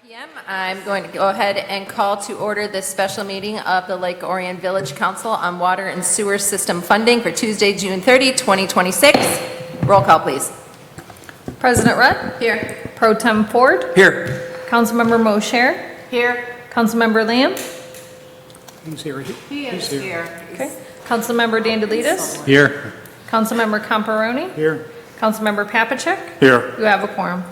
p.m. I'm going to go ahead and call to order this special meeting of the Lake Orion Village Council on Water and Sewer System Funding for Tuesday, June 30, 2026. Roll call, please. President Rudd? Here. Pro Tem Ford? Here. Councilmember Mosher? Here. Councilmember Lamb? He's here. He is here. Okay. Councilmember Dandelides? Here. Councilmember Comparoni? Here. Councilmember Papachek? Here. You have a quorum.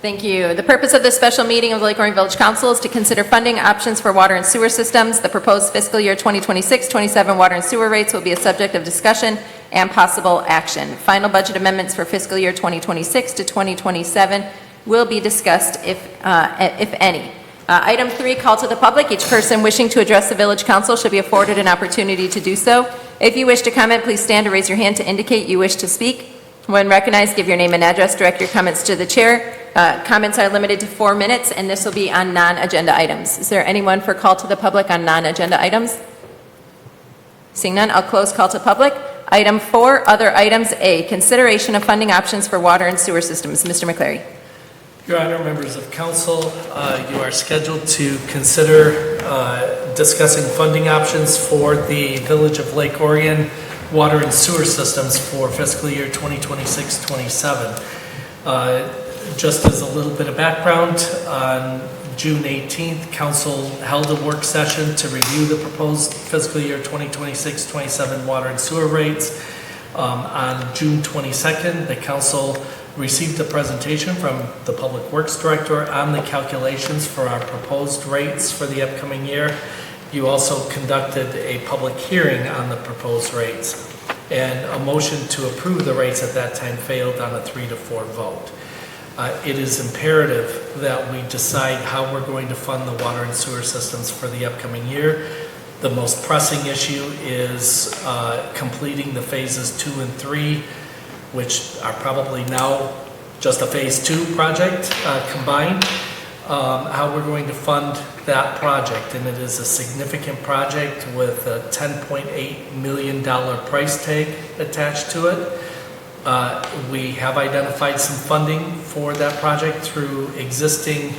Thank you. The purpose of this special meeting of the Lake Orion Village Council is to consider funding options for water and sewer systems. The proposed fiscal year 2026-27 water and sewer rates will be a subject of discussion and possible action. Final budget amendments for fiscal year 2026 to 2027 will be discussed if any. Item 3, call to the public. Each person wishing to address the Village Council should be afforded an opportunity to do so. If you wish to comment, please stand or raise your hand to indicate you wish to speak. When recognized, give your name and address, direct your comments to the chair. Comments are limited to 4 minutes, and this will be on non-agenda items. Is there anyone for call to the public on non-agenda items? Seeing none, I'll close call to public. Item 4, other items. A, consideration of funding options for water and sewer systems. Mr. McCleary. Your Honor, members of council, you are scheduled to consider discussing funding options for the Village of Lake Orion water and sewer systems for fiscal year 2026-27. Just as a little bit of background, on June 18th, council held a work session to review the proposed fiscal year 2026-27 water and sewer rates. On June 22nd, the council received a presentation from the Public Works Director on the calculations for our proposed rates for the upcoming year. You also conducted a public hearing on the proposed rates, and a motion to approve the rates at that time failed on a 3-4 vote. It is imperative that we decide how we're going to fund the water and sewer systems for the upcoming year. The most pressing issue is completing the phases 2 and 3, which are probably now just a phase 2 project combined. How we're going to fund that project, and it is a significant project with a $10.8 million price tag attached to it. We have identified some funding for that project through existing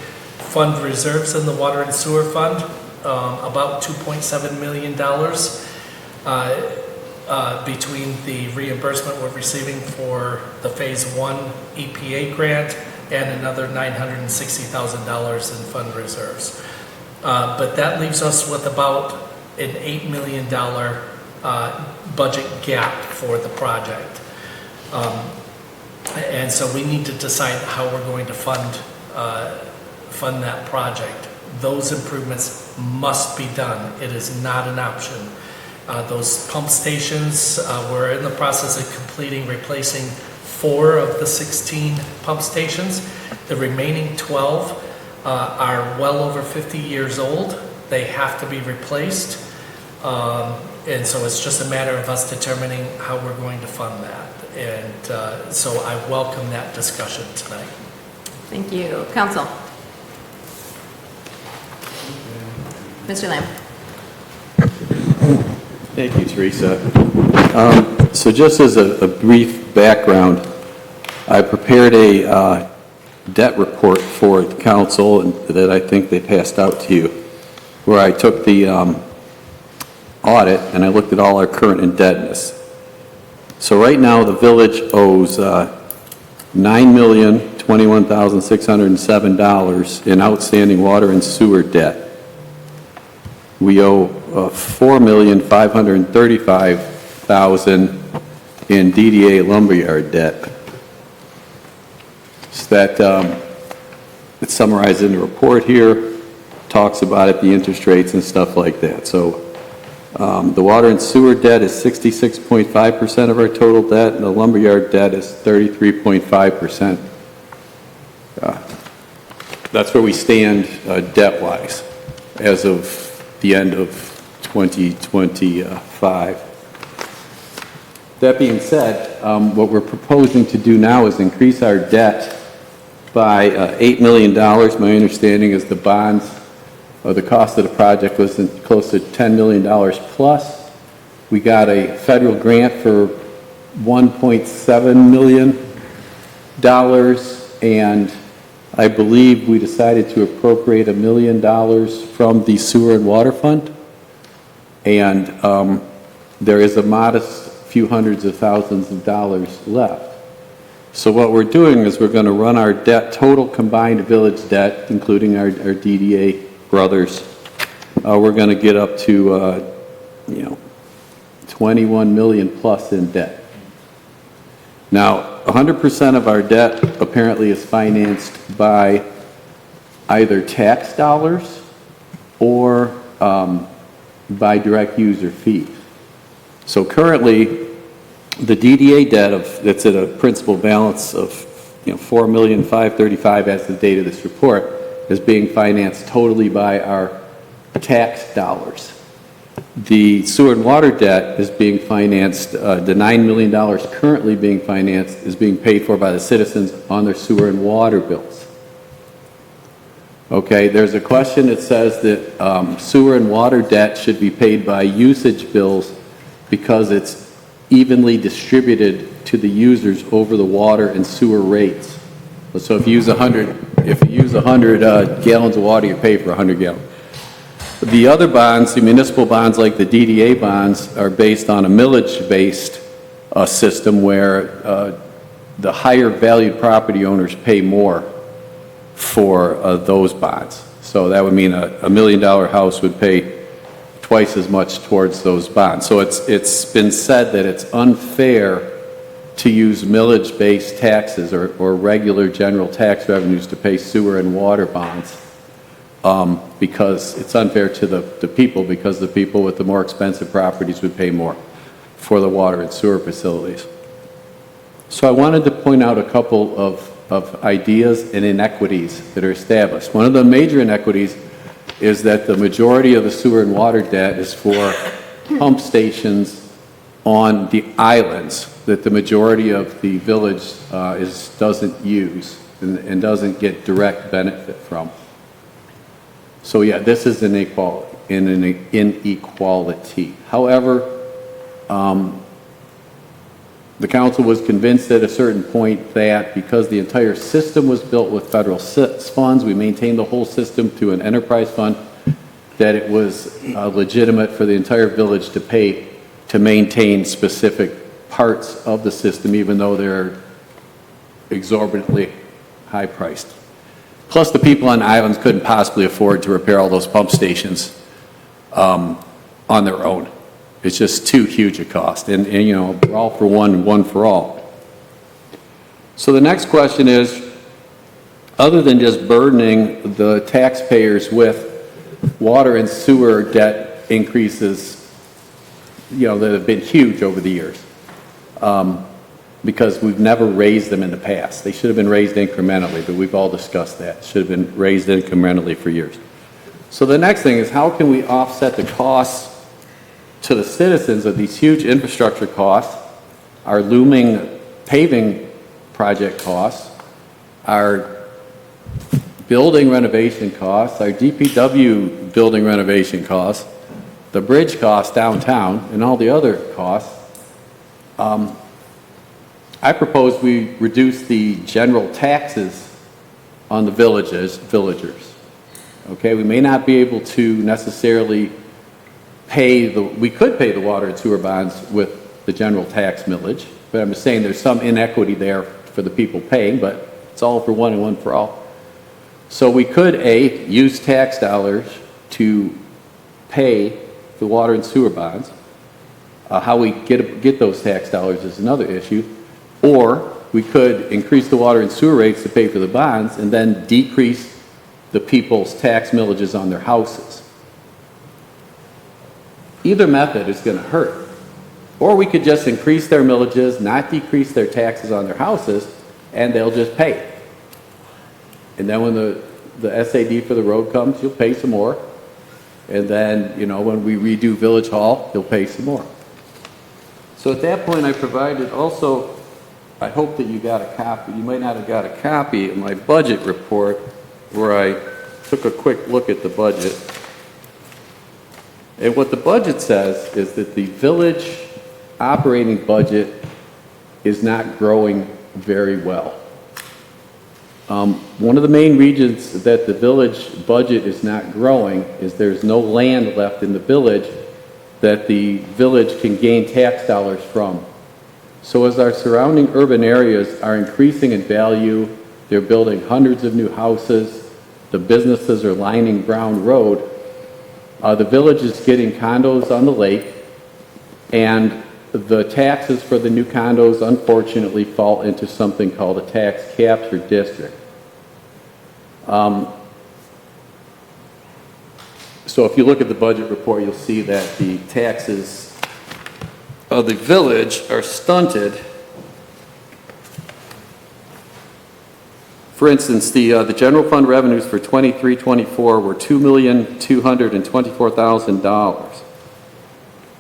fund reserves in the water and sewer fund, about $2.7 million between the reimbursement we're receiving for the phase 1 EPA grant and another $960,000 in fund reserves. But that leaves us with about an $8 million budget gap for the project. And so we need to decide how we're going to fund that project. Those improvements must be done. It is not an option. Those pump stations, we're in the process of completing replacing 4 of the 16 pump stations. The remaining 12 are well over 50 years old. They have to be replaced. And so it's just a matter of us determining how we're going to fund that. And so I welcome that discussion tonight. Thank you. Council. Mr. Lamb. Thank you, Teresa. So just as a brief background, I prepared a debt report for the council and that I think they passed out to you, where I took the audit and I looked at all our current indebtedness. So right now the village owes $9,021,607 in outstanding water and sewer debt. We owe $4,535,000 in DDA lumberyard debt. So that it's summarized in the report here, talks about it, the interest rates and stuff like that. So the water and sewer debt is 66.5% of our total debt, and the lumberyard debt is 33.5%. That's where we stand debt-wise as of the end of 2025. That being said, what we're proposing to do now is increase our debt by $8 million. My understanding is the bonds, or the cost of the project was close to $10 million plus. We got a federal grant for $1.7 million, and I believe we decided to appropriate $1 million from the sewer and water fund, and there is a modest few hundreds of thousands of dollars left. So what we're doing is we're going to run our debt, total combined village debt, including our DDA brothers, we're going to get up to, 21 million plus in debt. Now, 100% of our debt apparently is financed by either tax dollars or by direct user fees. So currently, the DDA debt that's at a principal balance of $4,535,000 as the date of this report is being financed totally by our tax dollars. The sewer and water debt is being financed, the $9 million currently being financed is being paid for by the citizens on their sewer and water bills. Okay, there's a question that says that sewer and water debt should be paid by usage bills because it's evenly distributed to the users over the water and sewer rates. So if you use 100 gallons of water, you pay for 100 gallons. The other bonds, the municipal bonds like the DDA bonds, are based on a millage-based system where the higher valued property owners pay more for those bonds. So that would mean a $1 million house would pay twice as much towards those bonds. So it's been said that it's unfair to use millage-based taxes or regular general tax revenues to pay sewer and water bonds. Because it's unfair to the people, because the people with the more expensive properties would pay more for the water and sewer facilities. So I wanted to point out a couple of ideas and inequities that are established. One of the major inequities is that the majority of the sewer and water debt is for pump stations on the islands that the majority of the village doesn't use and doesn't get direct benefit from. So yeah, this is an inequality. However, the council was convinced at a certain point that because the entire system was built with federal funds, we maintained the whole system through an enterprise fund, that it was legitimate for the entire village to pay to maintain specific parts of the system, even though they're exorbitantly high priced. Plus, the people on islands couldn't possibly afford to repair all those pump stations on their own. It's just too huge a cost. And we're all for one and one for all. So the next question is, other than just burdening the taxpayers with water and sewer debt increases, that have been huge over the years, because we've never raised them in the past. They should have been raised incrementally, but we've all discussed that. Should have been raised incrementally for years. So the next thing is, how can we offset the costs to the citizens of these huge infrastructure costs, our looming paving project costs, our building renovation costs, our DPW building renovation costs, the bridge costs downtown, and all the other costs. I propose we reduce the general taxes on the villagers. Okay, we may not be able to necessarily we could pay the water and sewer bonds with the general tax millage, but I'm just saying there's some inequity there for the people paying, but it's all for one and one for all. So we could, use tax dollars to pay the water and sewer bonds. How we get those tax dollars is another issue. Or we could increase the water and sewer rates to pay for the bonds and then decrease the people's tax millages on their houses. Either method is going to hurt. Or we could just increase their millages, not decrease their taxes on their houses, and they'll just pay. And then when the SAD for the road comes, you'll pay some more. And then, when we redo Village Hall, you'll pay some more. So at that point, I provided also, I hope that you got a copy. You might not have got a copy of my budget report where I took a quick look at the budget. And what the budget says is that the village operating budget is not growing very well. One of the main reasons that the village budget is not growing is there's no land left in the village that the village can gain tax dollars from. So as our surrounding urban areas are increasing in value, they're building hundreds of new houses, the businesses are lining Brown Road, the village is getting condos on the lake, and the taxes for the new condos unfortunately fall into something called a tax capture district. So if you look at the budget report, you'll see that the taxes of the village are stunted. For instance, the general fund revenues for 23-24 were $2,224,000.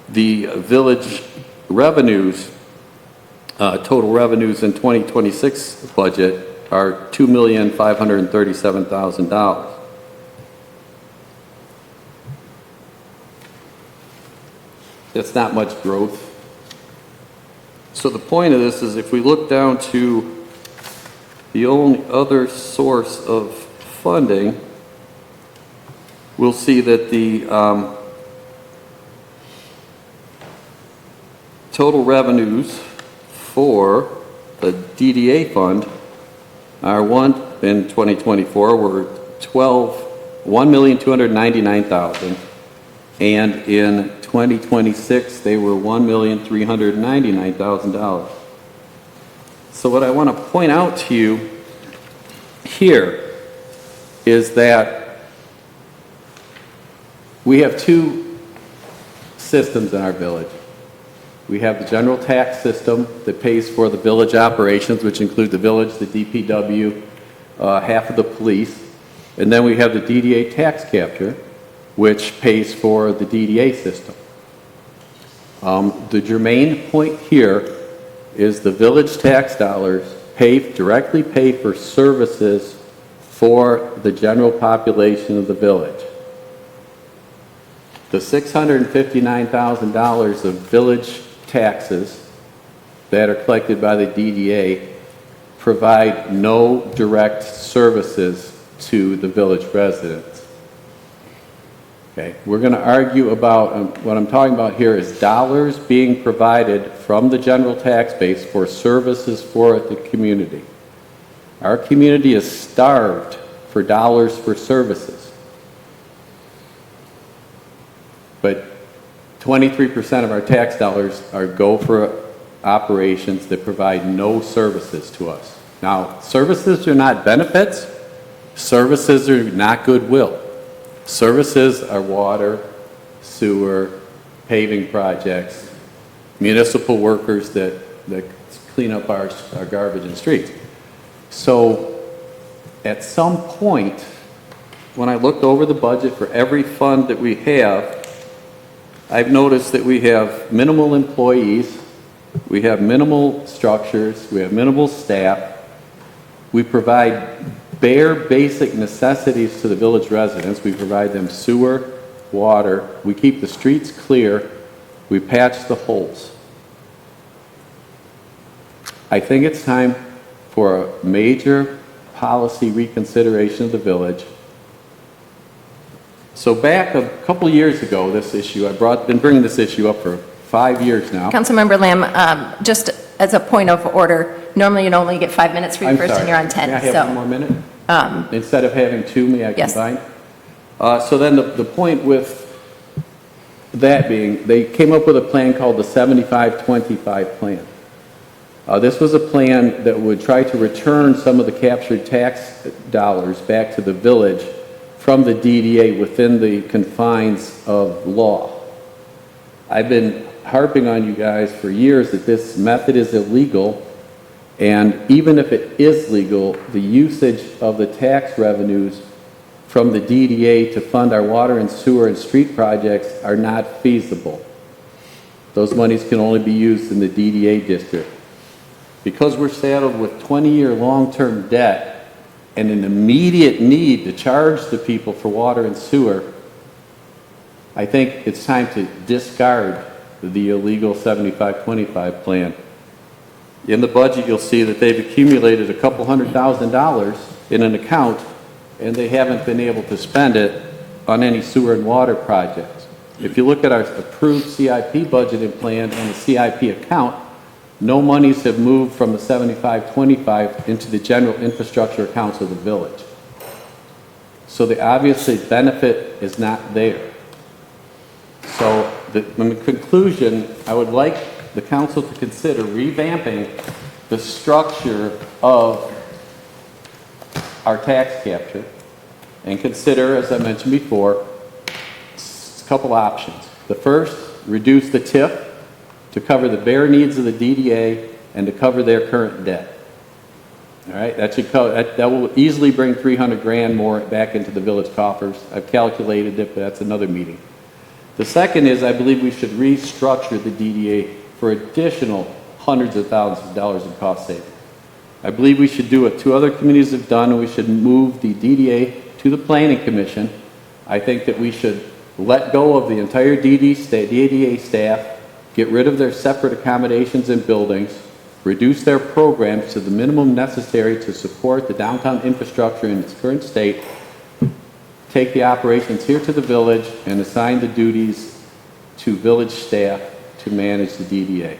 The village revenues, total revenues in 2026 budget are $2,537,000. That's not much growth. So the point of this is if we look down to the only other source of funding, we'll see that the total revenues for the DDA fund are in 2024 were $1,299,000, and in 2026 they were $1,399,000. So what I want to point out to you here is that we have two systems in our village. We have the general tax system that pays for the village operations, which include the village, the DPW, half of the police, and then we have the DDA tax capture, which pays for the DDA system. The germane point here is the village tax dollars directly pay for services for the general population of the village. The $659,000 of village taxes that are collected by the DDA provide no direct services to the village residents. Okay, we're going to argue about, what I'm talking about here is dollars being provided from the general tax base for services for the community. Our community is starved for dollars for services. But 23% of our tax dollars go for operations that provide no services to us. Now, services are not benefits. Services are not goodwill. Services are water, sewer, paving projects, municipal workers that clean up our garbage and streets. So at some point, when I looked over the budget for every fund that we have, I've noticed that we have minimal employees, we have minimal structures, we have minimal staff, we provide bare basic necessities to the village residents. We provide them sewer, water, we keep the streets clear, we patch the holes. I think it's time for a major policy reconsideration of the village. So back a couple years ago, this issue, been bringing this issue up for 5 years now. Councilmember Lamb, just as a point of order, normally you'd only get 5 minutes for your first and you're on 10. May I have one more minute? Um, Instead of having two, may I Yes. combine? So then the point with that being, they came up with a plan called the 75-25 plan. This was a plan that would try to return some of the captured tax dollars back to the village from the DDA within the confines of law. I've been harping on you guys for years that this method is illegal, and even if it is legal, the usage of the tax revenues from the DDA to fund our water and sewer and street projects are not feasible. Those monies can only be used in the DDA district. Because we're saddled with 20-year long-term debt and an immediate need to charge the people for water and sewer, I think it's time to discard the illegal 75-25 plan. In the budget, you'll see that they've accumulated a couple $100,000 in an account, and they haven't been able to spend it on any sewer and water projects. If you look at our approved CIP budgeting plan and the CIP account, no monies have moved from the 75-25 into the general infrastructure accounts of the village. So the obvious benefit is not there. So in conclusion, I would like the council to consider revamping the structure of our tax capture and consider, as I mentioned before, a couple options. The first, reduce the TIF to cover the bare needs of the DDA and to cover their current debt. All right, that should cover, that will easily bring 300 grand more back into the village coffers. I've calculated it, but that's another meeting. The second is, I believe we should restructure the DDA for additional hundreds of thousands of dollars in cost savings. I believe we should do what two other communities have done, and we should move the DDA to the Planning Commission. I think that we should let go of the entire DDA staff, get rid of their separate accommodations and buildings, reduce their programs to the minimum necessary to support the downtown infrastructure in its current state, take the operations here to the village, and assign the duties to village staff to manage the DDA.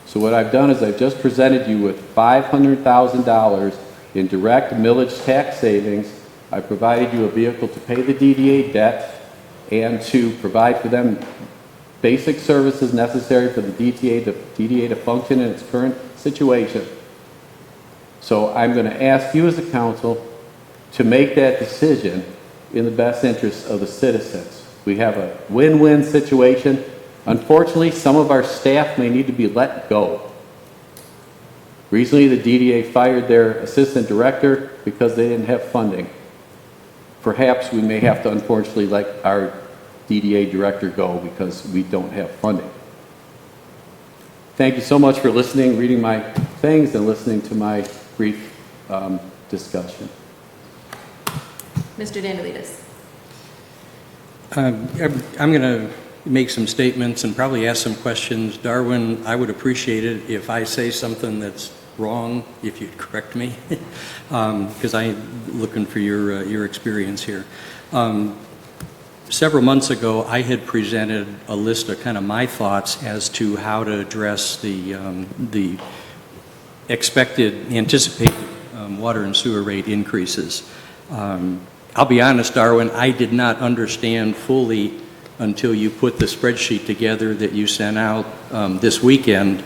So what I've done is I've just presented you with $500,000 in direct millage tax savings. I provided you a vehicle to pay the DDA debt and to provide for them basic services necessary for the DDA to function in its current situation. So I'm going to ask you as a council to make that decision in the best interest of the citizens. We have a win-win situation. Unfortunately, some of our staff may need to be let go. Recently, the DDA fired their assistant director because they didn't have funding. Perhaps we may have to unfortunately let our DDA director go because we don't have funding. Thank you so much for listening, reading my things, and listening to my brief discussion. Mr. Dandelides. I'm going to make some statements and probably ask some questions. Darwin, I would appreciate it if I say something that's wrong, if you'd correct me, because I'm looking for your experience here. Several months ago, I had presented a list of kind of my thoughts as to how to address the anticipated water and sewer rate increases. I'll be honest, Darwin, I did not understand fully until you put the spreadsheet together that you sent out this weekend.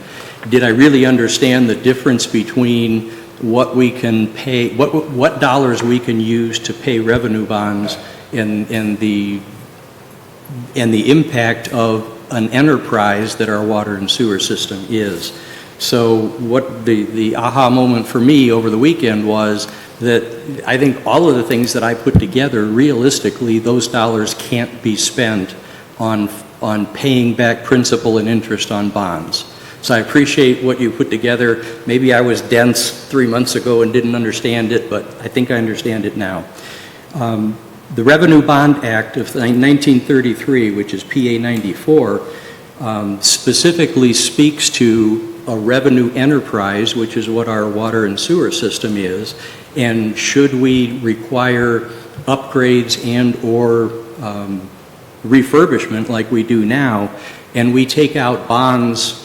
Did I really understand the difference between what we can pay, what dollars we can use to pay revenue bonds and the impact of an enterprise that our water and sewer system is? So what the aha moment for me over the weekend was that I think all of the things that I put together, realistically, those dollars can't be spent on paying back principal and interest on bonds. So I appreciate what you put together. Maybe I was dense 3 months ago and didn't understand it, but I think I understand it now. The Revenue Bond Act of 1933, which is PA 94, specifically speaks to a revenue enterprise, which is what our water and sewer system is, and should we require upgrades and or refurbishment like we do now, and we take out bonds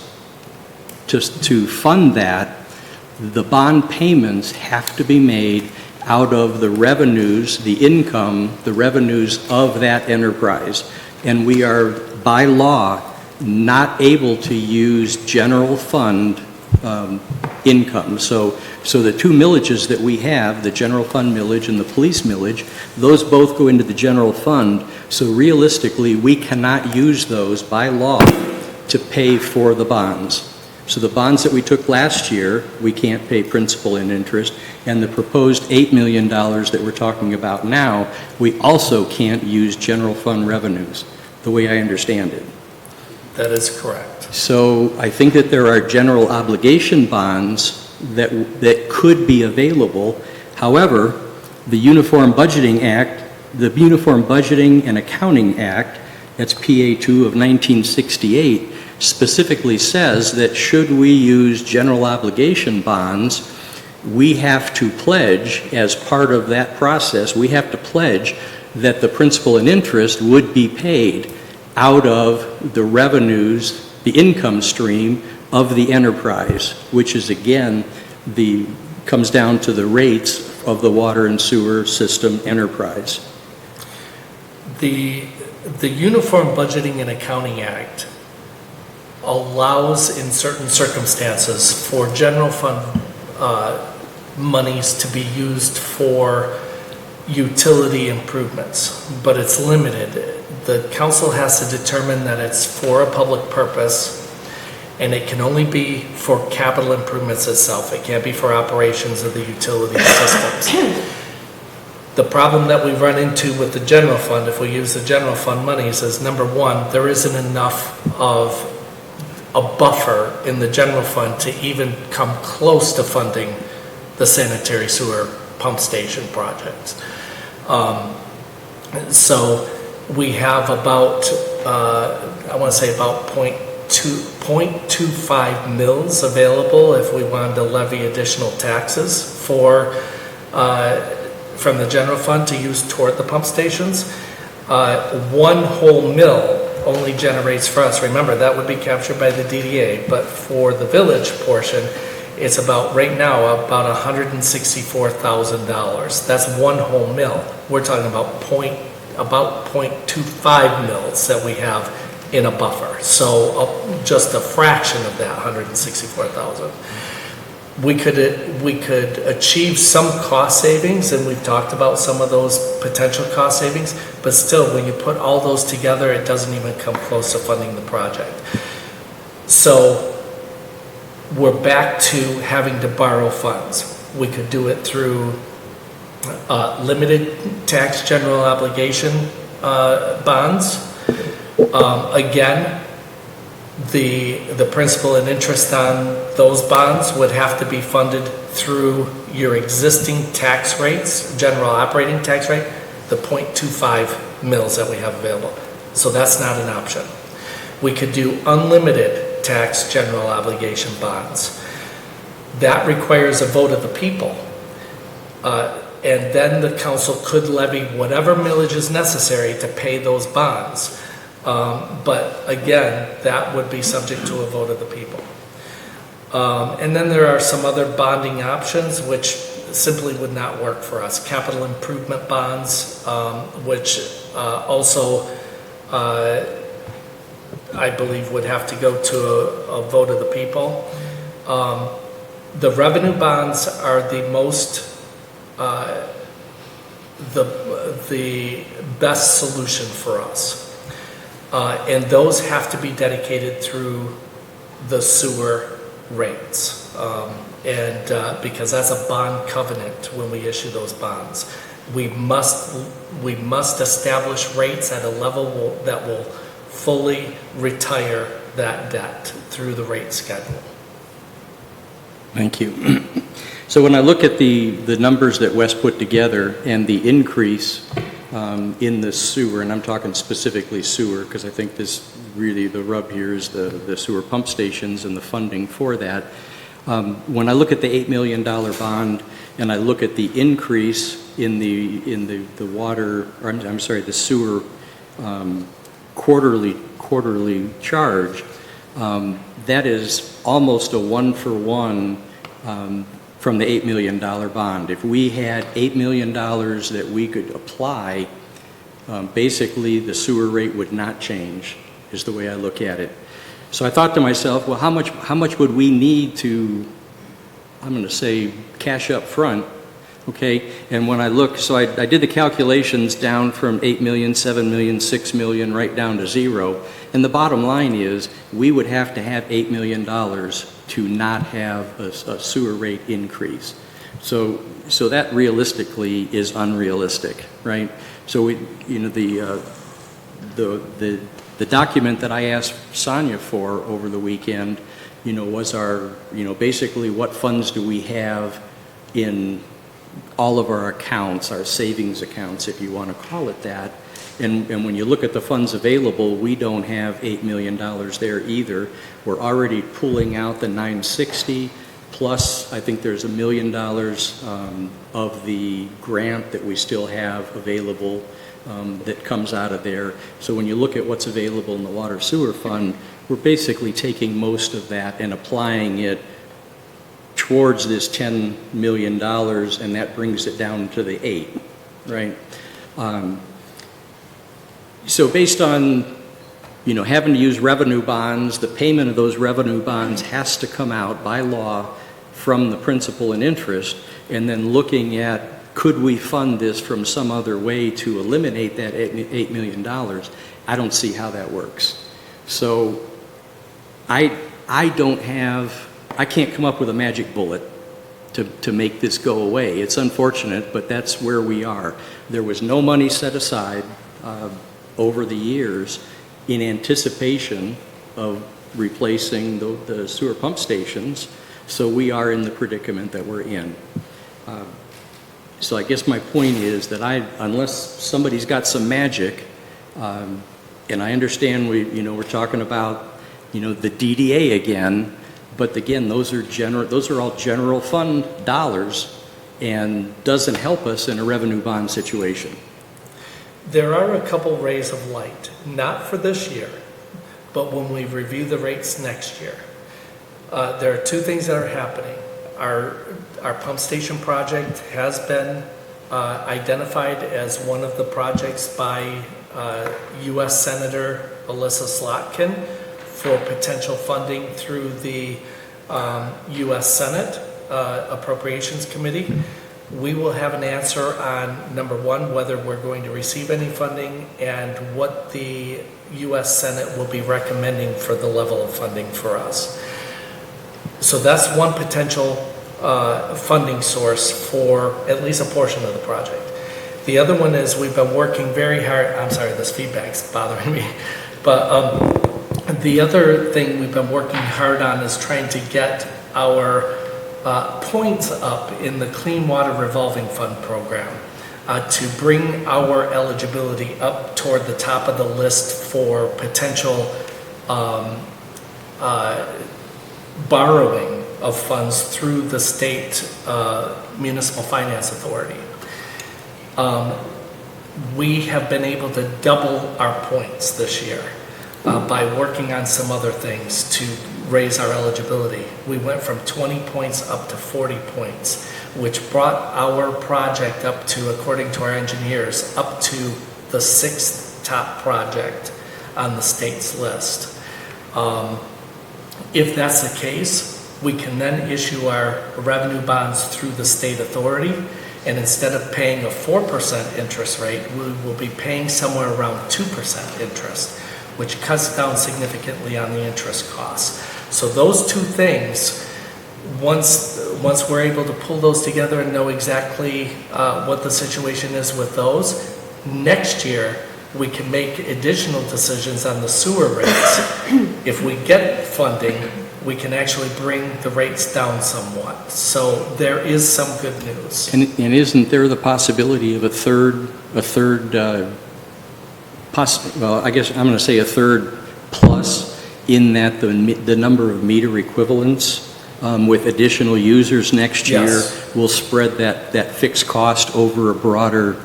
to fund that, the bond payments have to be made out of the revenues, the income, the revenues of that enterprise. And we are, by law, not able to use general fund income. So the two millages that we have, the general fund millage and the police millage, those both go into the general fund. So realistically, we cannot use those by law to pay for the bonds. So the bonds that we took last year, we can't pay principal and interest, and the proposed $8 million that we're talking about now, we also can't use general fund revenues, the way I understand it. That is correct. So I think that there are general obligation bonds that could be available. However, the Uniform Budgeting Act, the Uniform Budgeting and Accounting Act, that's PA2 of 1968, specifically says that should we use general obligation bonds, we have to pledge, as part of that process, we have to pledge that the principal and interest would be paid out of the revenues, the income stream of the enterprise, which is again, comes down to the rates of the water and sewer system enterprise. The Uniform Budgeting and Accounting Act allows in certain circumstances for general fund monies to be used for utility improvements, but it's limited. The council has to determine that it's for a public purpose, and it can only be for capital improvements itself. It can't be for operations of the utility systems. The problem that we run into with the general fund, if we use the general fund monies, is number one, there isn't enough of a buffer in the general fund to even come close to funding the sanitary sewer pump station projects. So we have about, I want to say about 0.25 mils available if we wanted to levy additional taxes from the general fund to use toward the pump stations. 1 whole mil only generates for us. Remember, that would be captured by the DDA, but for the village portion, it's about, right now, about $164,000. That's 1 whole mil. We're talking about 0.25 mils that we have in a buffer. So just a fraction of that 164,000. We could achieve some cost savings, and we've talked about some of those potential cost savings, but still, when you put all those together, it doesn't even come close to funding the project. So we're back to having to borrow funds. We could do it through limited tax general obligation bonds. Again, the principal and interest on those bonds would have to be funded through your existing tax rates, general operating tax rate, the 0.25 mils that we have available. So that's not an option. We could do unlimited tax general obligation bonds. That requires a vote of the people. And then the council could levy whatever millage is necessary to pay those bonds. But again, that would be subject to a vote of the people. And then there are some other bonding options which simply would not work for us. Capital improvement bonds, which also I believe would have to go to a vote of the people. The revenue bonds are the most the best solution for us. And those have to be dedicated through the sewer rates. Because that's a bond covenant when we issue those bonds. We must establish rates at a level that will fully retire that debt through the rate schedule. Thank you. So when I look at the numbers that Wes put together and the increase in the sewer, and I'm talking specifically sewer, because I think this really, the rub here is the sewer pump stations and the funding for that. When I look at the $8 million bond and I look at the increase in the water, or I'm sorry, the sewer quarterly charge, that is almost a 1-for-1 from the $8 million bond. If we had $8 million that we could apply, basically the sewer rate would not change, is the way I look at it. So I thought to myself, well, how much would we need to, I'm going to say, cash up front, okay? And when I look, so I did the calculations down from 8 million, 7 million, 6 million, right down to 0. And the bottom line is, we would have to have $8 million to not have a sewer rate increase. So that realistically is unrealistic, right? So the document that I asked Sonia for over the weekend, was our, basically what funds do we have in all of our accounts, our savings accounts, if you want to call it that. And when you look at the funds available, we don't have $8 million there either. We're already pulling out the 960 plus I think there's $1 million of the grant that we still have available that comes out of there. So when you look at what's available in the water sewer fund, we're basically taking most of that and applying it towards this $10 million, and that brings it down to the 8, right? So based on, having to use revenue bonds, the payment of those revenue bonds has to come out by law from the principal and interest, and then looking at, could we fund this from some other way to eliminate that $8 million? I don't see how that works. So I can't come up with a magic bullet to make this go away. It's unfortunate, but that's where we are. There was no money set aside over the years in anticipation of replacing the sewer pump stations, so we are in the predicament that we're in. So I guess my point is that unless somebody's got some magic, and I understand we're talking about the DDA again, but again, those are all general fund dollars and doesn't help us in a revenue bond situation. There are a couple rays of light, not for this year, but when we review the rates next year. There are two things that are happening. Our pump station project has been identified as one of the projects by U.S. Senator Alyssa Slotkin for potential funding through the U.S. Senate Appropriations Committee. We will have an answer on, number one, whether we're going to receive any funding and what the U.S. Senate will be recommending for the level of funding for us. So that's one potential funding source for at least a portion of the project. The other one is we've been working very hard. I'm sorry, this feedback's bothering me. But the other thing we've been working hard on is trying to get our points up in the Clean Water Revolving Fund program to bring our eligibility up toward the top of the list for potential borrowing of funds through the state municipal finance authority. We have been able to double our points this year by working on some other things to raise our eligibility. We went from 20 points up to 40 points, which brought our project up to, according to our engineers, up to the 6th top project on the state's list. If that's the case, we can then issue our revenue bonds through the state authority, and instead of paying a 4% interest rate, we will be paying somewhere around 2% interest, which cuts down significantly on the interest costs. So those two things, once we're able to pull those together and know exactly what the situation is with those, next year we can make additional decisions on the sewer rates. If we get funding, we can actually bring the rates down somewhat. So there is some good news. And isn't there the possibility of a third, well, I guess I'm going to say a third plus, in that the number of meter equivalents with additional users next year Yes. will spread that fixed cost over a broader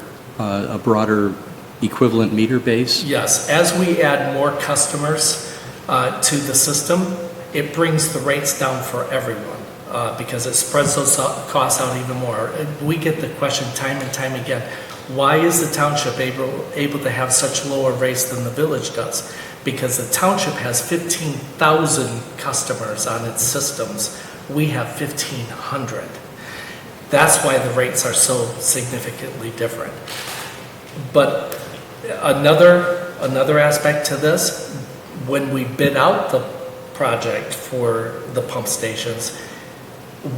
equivalent meter base? Yes, as we add more customers to the system, it brings the rates down for everyone because it spreads those costs out even more. We get the question time and time again, why is the township able to have such lower rates than the village does? Because the township has 15,000 customers on its systems. We have 1,500. That's why the rates are so significantly different. But another aspect to this, when we bid out the project for the pump stations,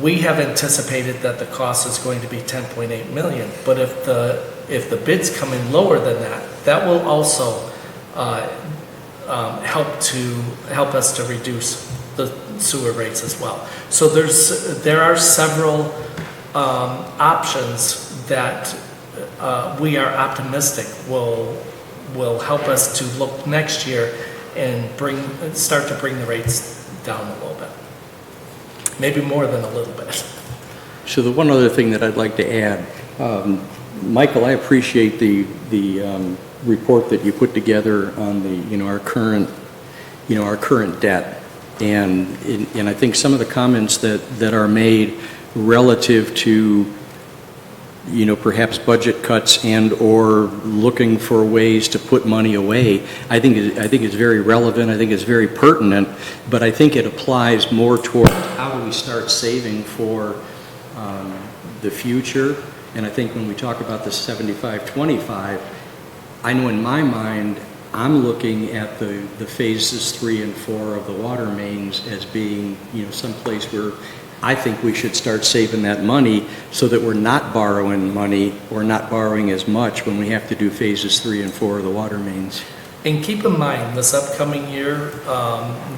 we have anticipated that the cost is going to be $10.8 million. But if the bids come in lower than that, that will also help us to reduce the sewer rates as well. So there are several options that we are optimistic will help us to look next year and start to bring the rates down a little bit. maybe more than a little bit. So the one other thing that I'd like to add, Michael, I appreciate the report that you put together on the, our current debt. And I think some of the comments that are made relative to, perhaps budget cuts and/or looking for ways to put money away, I think it's very relevant. I think it's very pertinent, but I think it applies more toward how do we start saving for the future. And I think when we talk about the 75-25, I know in my mind, I'm looking at the phases 3 and 4 of the water mains as being, someplace where I think we should start saving that money so that we're not borrowing money or not borrowing as much when we have to do phases 3 and 4 of the water mains. And keep in mind, this upcoming year,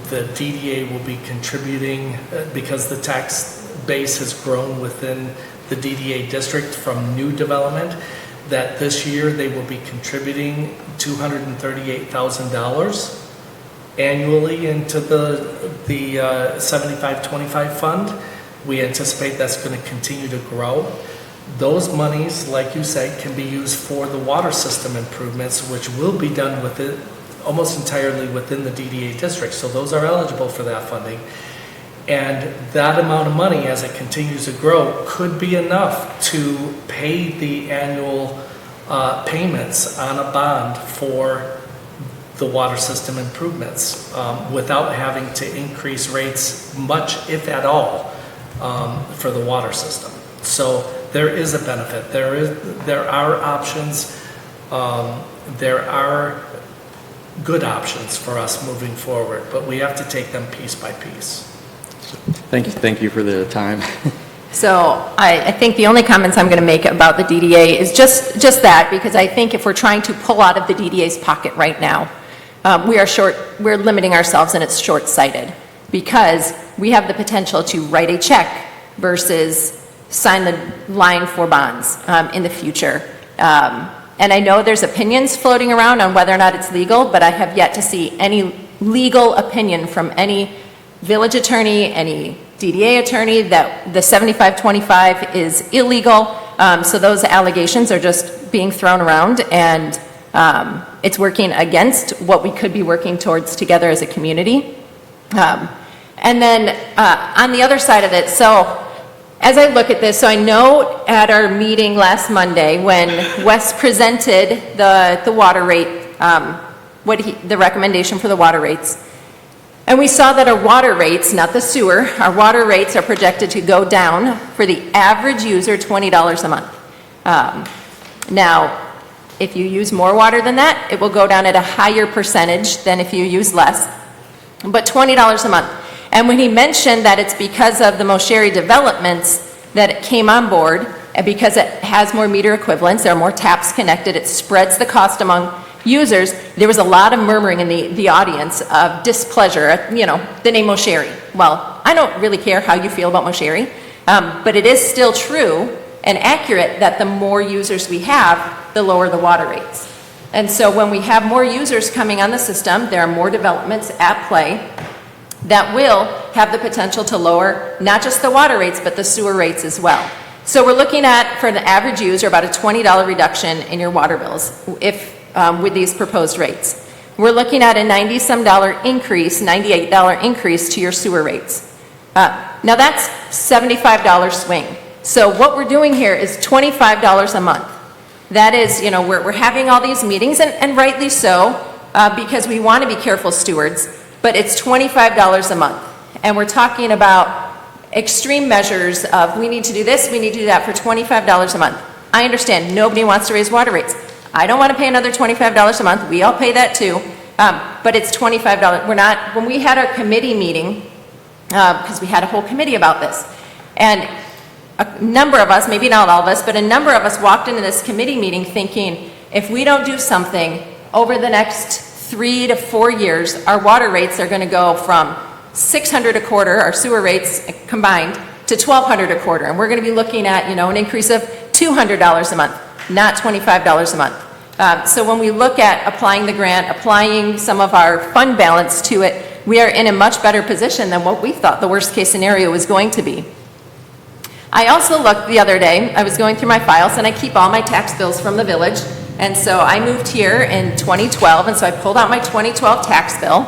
the DDA will be contributing, because the tax base has grown within the DDA district from new development, that this year they will be contributing $238,000 annually into the 75-25 fund. We anticipate that's going to continue to grow. Those monies, like you said, can be used for the water system improvements, which will be done with it almost entirely within the DDA district. So those are eligible for that funding. And that amount of money, as it continues to grow, could be enough to pay the annual payments on a bond for the water system improvements without having to increase rates much, if at all, for the water system. So there is a benefit. There are options. There are good options for us moving forward, but we have to take them piece by piece. Thank you for the time. So I think the only comments I'm going to make about the DDA is just that, because I think if we're trying to pull out of the DDA's pocket right now, we're limiting ourselves, and it's short-sighted, because we have the potential to write a check versus sign the line for bonds in the future. And I know there's opinions floating around on whether or not it's legal, but I have yet to see any legal opinion from any village attorney, any DDA attorney, that the 75-25 is illegal. So those allegations are just being thrown around, and it's working against what we could be working towards together as a community. And then on the other side of it, so as I look at this, so I know at our meeting last Monday when Wes presented the water rate, the recommendation for the water rates, and we saw that our water rates, not the sewer, our water rates are projected to go down for the average user $20 a month. Now, if you use more water than that, it will go down at a higher percentage than if you use less, but $20 a month. And when he mentioned that it's because of the Mosheri developments that it came on board, and because it has more meter equivalents, there are more taps connected, it spreads the cost among users, there was a lot of murmuring in the audience of displeasure at, the name Mosheri. Well, I don't really care how you feel about Mosheri, but it is still true and accurate that the more users we have, the lower the water rates. And so when we have more users coming on the system, there are more developments at play that will have the potential to lower not just the water rates, but the sewer rates as well. So we're looking at, for the average user, about a $20 reduction in your water bills with these proposed rates. We're looking at a $90-some increase, $98 increase to your sewer rates. Now that's $75 swing. So what we're doing here is $25 a month. That is, we're having all these meetings, and rightly so, because we want to be careful stewards, but it's $25 a month. And we're talking about extreme measures of, we need to do this, we need to do that for $25 a month. I understand, nobody wants to raise water rates. I don't want to pay another $25 a month, we all pay that too, but it's $25. When we had our committee meeting, because we had a whole committee about this, and a number of us, maybe not all of us, but a number of us walked into this committee meeting thinking, if we don't do something over the next 3 to 4 years, our water rates are going to go from $600 a quarter, our sewer rates combined, to $1,200 a quarter. And we're going to be looking at, an increase of $200 a month, not $25 a month. So when we look at applying the grant, applying some of our fund balance to it, we are in a much better position than what we thought the worst-case scenario was going to be. I also looked the other day, I was going through my files, and I keep all my tax bills from the village, and so I moved here in 2012, and so I pulled out my 2012 tax bill,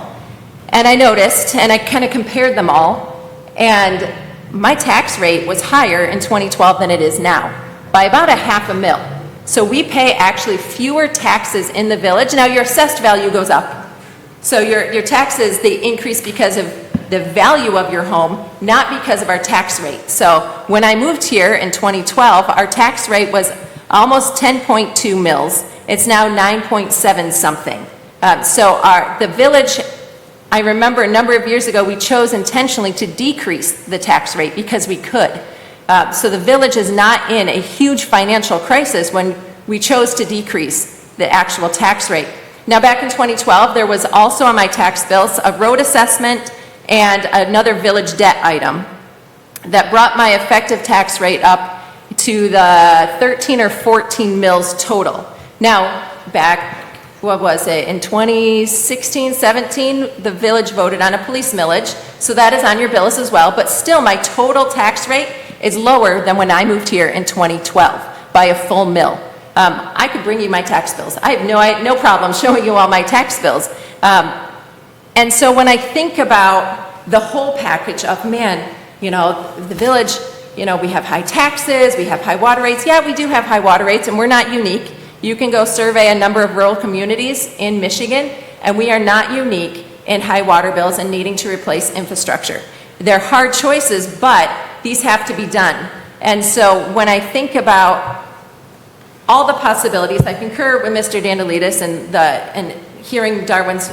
and I noticed, and I kind of compared them all, and my tax rate was higher in 2012 than it is now, by about a $500,000. So we pay actually fewer taxes in the village. Now your assessed value goes up. So your taxes, they increase because of the value of your home, not because of our tax rate. So when I moved here in 2012, our tax rate was almost 10.2 mils. It's now 9.7 something. So the village, I remember a number of years ago, we chose intentionally to decrease the tax rate because we could. So the village is not in a huge financial crisis when we chose to decrease the actual tax rate. Now back in 2012, there was also on my tax bills a road assessment and another village debt item that brought my effective tax rate up to the 13 or 14 mils total. Now, back, what was it, in 2016, 17, the village voted on a police millage, so that is on your bills as well, but still my total tax rate is lower than when I moved here in 2012 by a full mil. I could bring you my tax bills. I have no problem showing you all my tax bills. And so when I think about the whole package of, man, you know, the village, you know, we have high taxes, we have high water rates. Yeah, we do have high water rates, and we're not unique. You can go survey a number of rural communities in Michigan, and we are not unique in high water bills and needing to replace infrastructure. They're hard choices, but these have to be done. And so when I think about all the possibilities, I concur with Mr. Dandelides and hearing Darwin's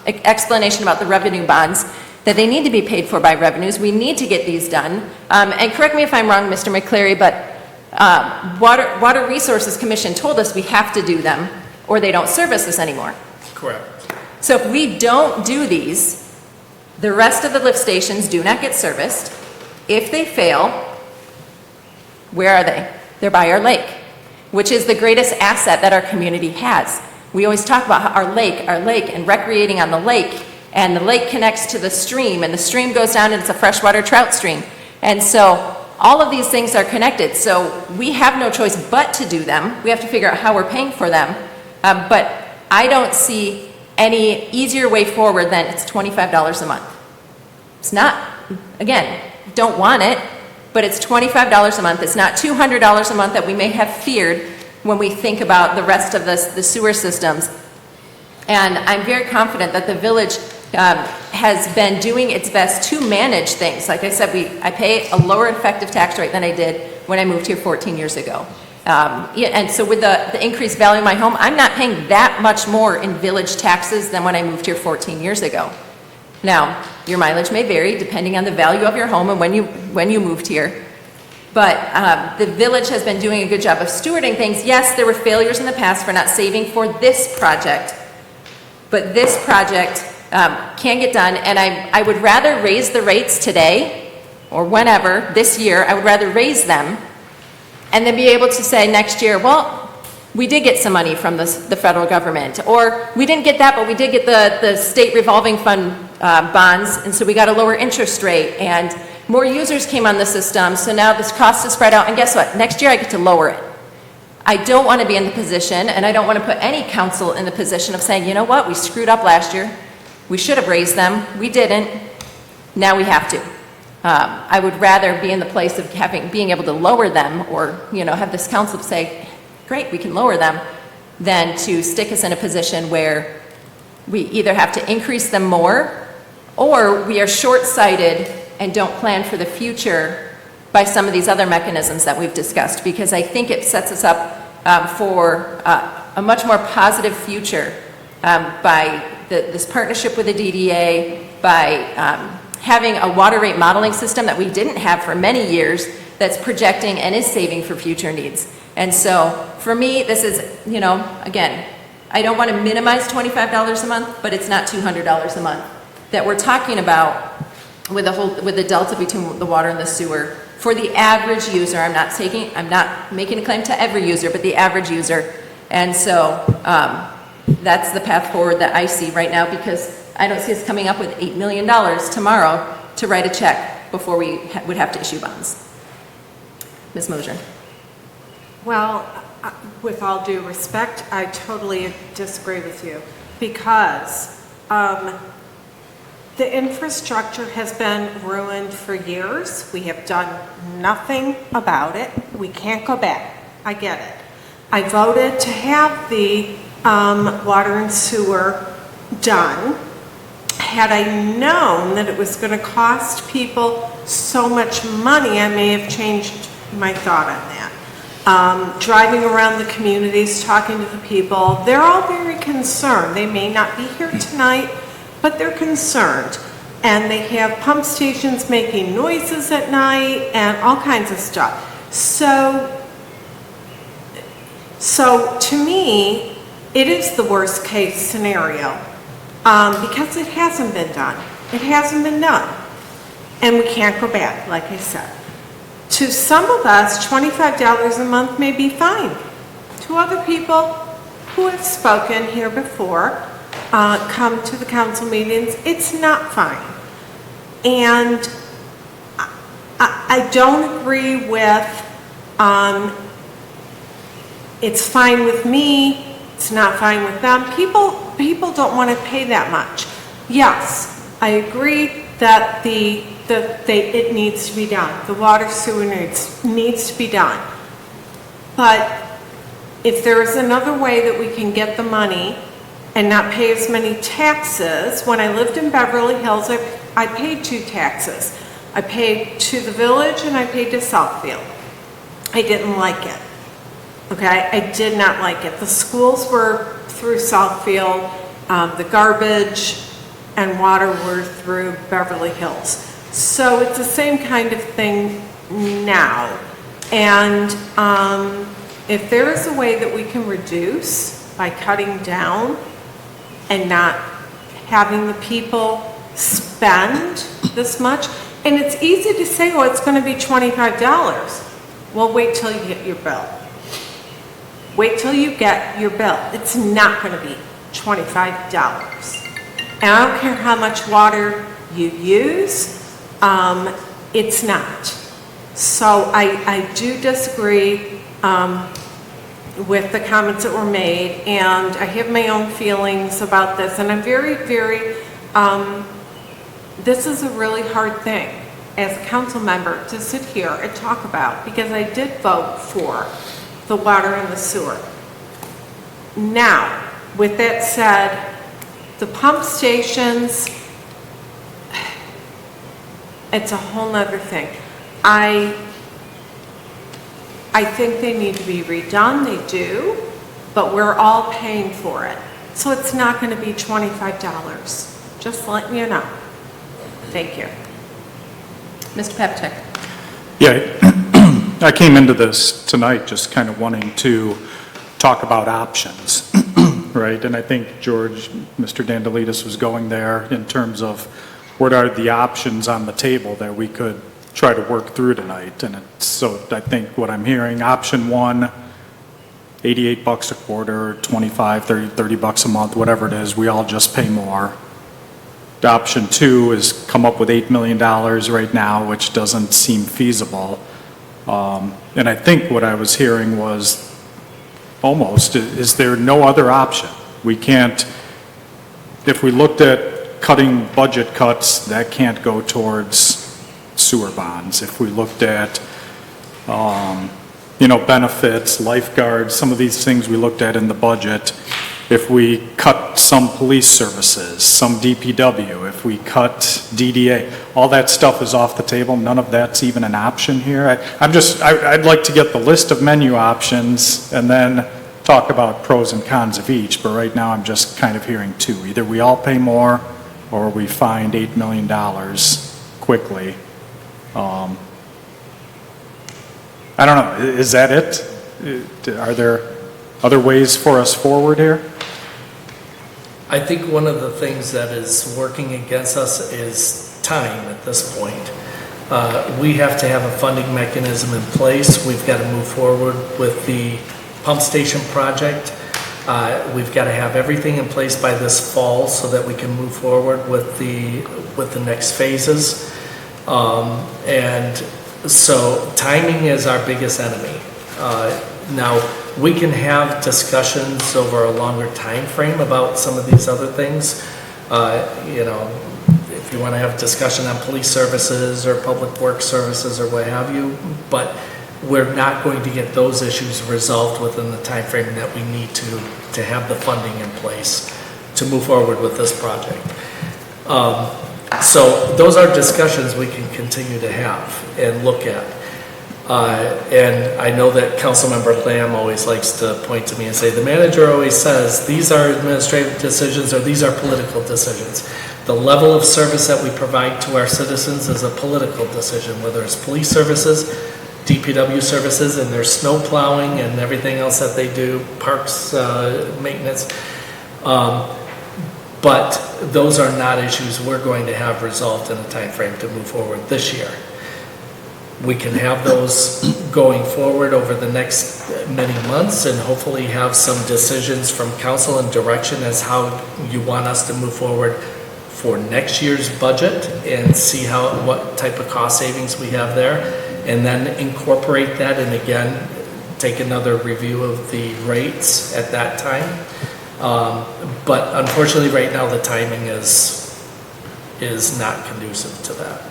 explanation about the revenue bonds, that they need to be paid for by revenues. We need to get these done. And correct me if I'm wrong, Mr. McCleary, but Water Resources Commission told us we have to do them or they don't service us anymore. Correct. So if we don't do these, the rest of the lift stations do not get serviced. If they fail, where are they? They're by our lake, which is the greatest asset that our community has. We always talk about our lake, and recreating on the lake, and the lake connects to the stream, and the stream goes down and it's a freshwater trout stream. And so all of these things are connected, so we have no choice but to do them. We have to figure out how we're paying for them, but I don't see any easier way forward than it's $25 a month. It's not, again, don't want it, but it's $25 a month. It's not $200 a month that we may have feared when we think about the rest of the sewer systems. And I'm very confident that the village has been doing its best to manage things. Like I said, I pay a lower effective tax rate than I did when I moved here 14 years ago. And so with the increased value of my home, I'm not paying that much more in village taxes than when I moved here 14 years ago. Now, your mileage may vary depending on the value of your home and when you moved here. But the village has been doing a good job of stewarding things. Yes, there were failures in the past for not saving for this project, but this project can get done. And I would rather raise the rates today or whenever, this year, I would rather raise them and then be able to say next year, well, we did get some money from the federal government, or we didn't get that, but we did get the state revolving fund bonds, and so we got a lower interest rate, and more users came on the system, so now this cost is spread out, and guess what? Next year I get to lower it. I don't want to be in the position, and I don't want to put any council in the position of saying, you know what, we screwed up last year. We should have raised them. We didn't. Now we have to. I would rather be in the place of being able to lower them, or have this council say, great, we can lower them, than to stick us in a position where we either have to increase them more, or we are short-sighted and don't plan for the future by some of these other mechanisms that we've discussed, because I think it sets us up for a much more positive future by this partnership with the DDA, by having a water rate modeling system that we didn't have for many years that's projecting and is saving for future needs. And so for me, this is, again, I don't want to minimize $25 a month, but it's not $200 a month that we're talking about with the delta between the water and the sewer. For the average user, I'm not making a claim to every user, but the average user. And so that's the path forward that I see right now, because I don't see us coming up with $8 million tomorrow to write a check before we would have to issue bonds. Ms. Mosier. Well, with all due respect, I totally disagree with you because the infrastructure has been ruined for years. We have done nothing about it. We can't go back. I get it. I voted to have the water and sewer done. Had I known that it was going to cost people so much money, I may have changed my thought on that. Driving around the communities, talking to the people, they're all very concerned. They may not be here tonight, but they're concerned. And they have pump stations making noises at night and all kinds of stuff. So to me, it is the worst case scenario because it hasn't been done. It hasn't been done. And we can't go back, like I said. To some of us, $25 a month may be fine. To other people who have spoken here before, come to the council meetings, it's not fine. And I don't agree with, it's fine with me, it's not fine with them. People don't want to pay that much. Yes, I agree that it needs to be done. The water sewer needs to be done. But if there is another way that we can get the money and not pay as many taxes, when I lived in Beverly Hills, I paid 2 taxes. I paid to the village and I paid to Southfield. I didn't like it. Okay, I did not like it. The schools were through Southfield, the garbage and water were through Beverly Hills. So it's the same kind of thing now. And if there is a way that we can reduce by cutting down and not having the people spend this much, and it's easy to say, oh, it's going to be $25. Well, wait till you get your bill. Wait till you get your bill. It's not going to be $25. And I don't care how much water you use, it's not. So I do disagree with the comments that were made, and I have my own feelings about this, and I'm very, this is a really hard thing as a council member to sit here and talk about, because I did vote for the water and the sewer. Now, with that said, the pump stations, it's a whole nother thing. I think they need to be redone, they do, but we're all paying for it. So it's not going to be $25, just letting you know. Thank you. Mr. Papachek. Yeah, I came into this tonight just kind of wanting to talk about options, right? And I think George, Mr. Dandelides was going there in terms of what are the options on the table that we could try to work through tonight. And so I think what I'm hearing, option one, $88 a quarter, 25, 30 bucks a month, whatever it is, we all just pay more. Option two is come up with $8 million right now, which doesn't seem feasible. And I think what I was hearing was almost, is there no other option? We can't, if we looked at cutting budget cuts, that can't go towards sewer bonds. If we looked at, benefits, lifeguards, some of these things we looked at in the budget, if we cut some police services, some DPW, if we cut DDA, all that stuff is off the table. None of that's even an option here. I'd like to get the list of menu options and then talk about pros and cons of each, but right now I'm just kind of hearing two. Either we all pay more or we find $8 million quickly. I don't know, is that it? Are there other ways for us forward here? I think one of the things that is working against us is time at this point. We have to have a funding mechanism in place. We've got to move forward with the pump station project. We've got to have everything in place by this fall so that we can move forward with the next phases. And so timing is our biggest enemy. Now, we can have discussions over a longer time frame about some of these other things. You know, if you want to have a discussion on police services or public works services or what have you, but we're not going to get those issues resolved within the time frame that we need to have the funding in place to move forward with this project. So those are discussions we can continue to have and look at. And I know that Councilmember Lamb always likes to point to me and say, the manager always says, these are administrative decisions or these are political decisions. The level of service that we provide to our citizens is a political decision, whether it's police services, DPW services, and their snow plowing and everything else that they do, parks maintenance. But those are not issues we're going to have resolved in a time frame to move forward this year. We can have those going forward over the next many months and hopefully have some decisions from council and direction as how you want us to move forward for next year's budget and see what type of cost savings we have there, and then incorporate that and again take another review of the rates at that time. But unfortunately right now the timing is not conducive to that.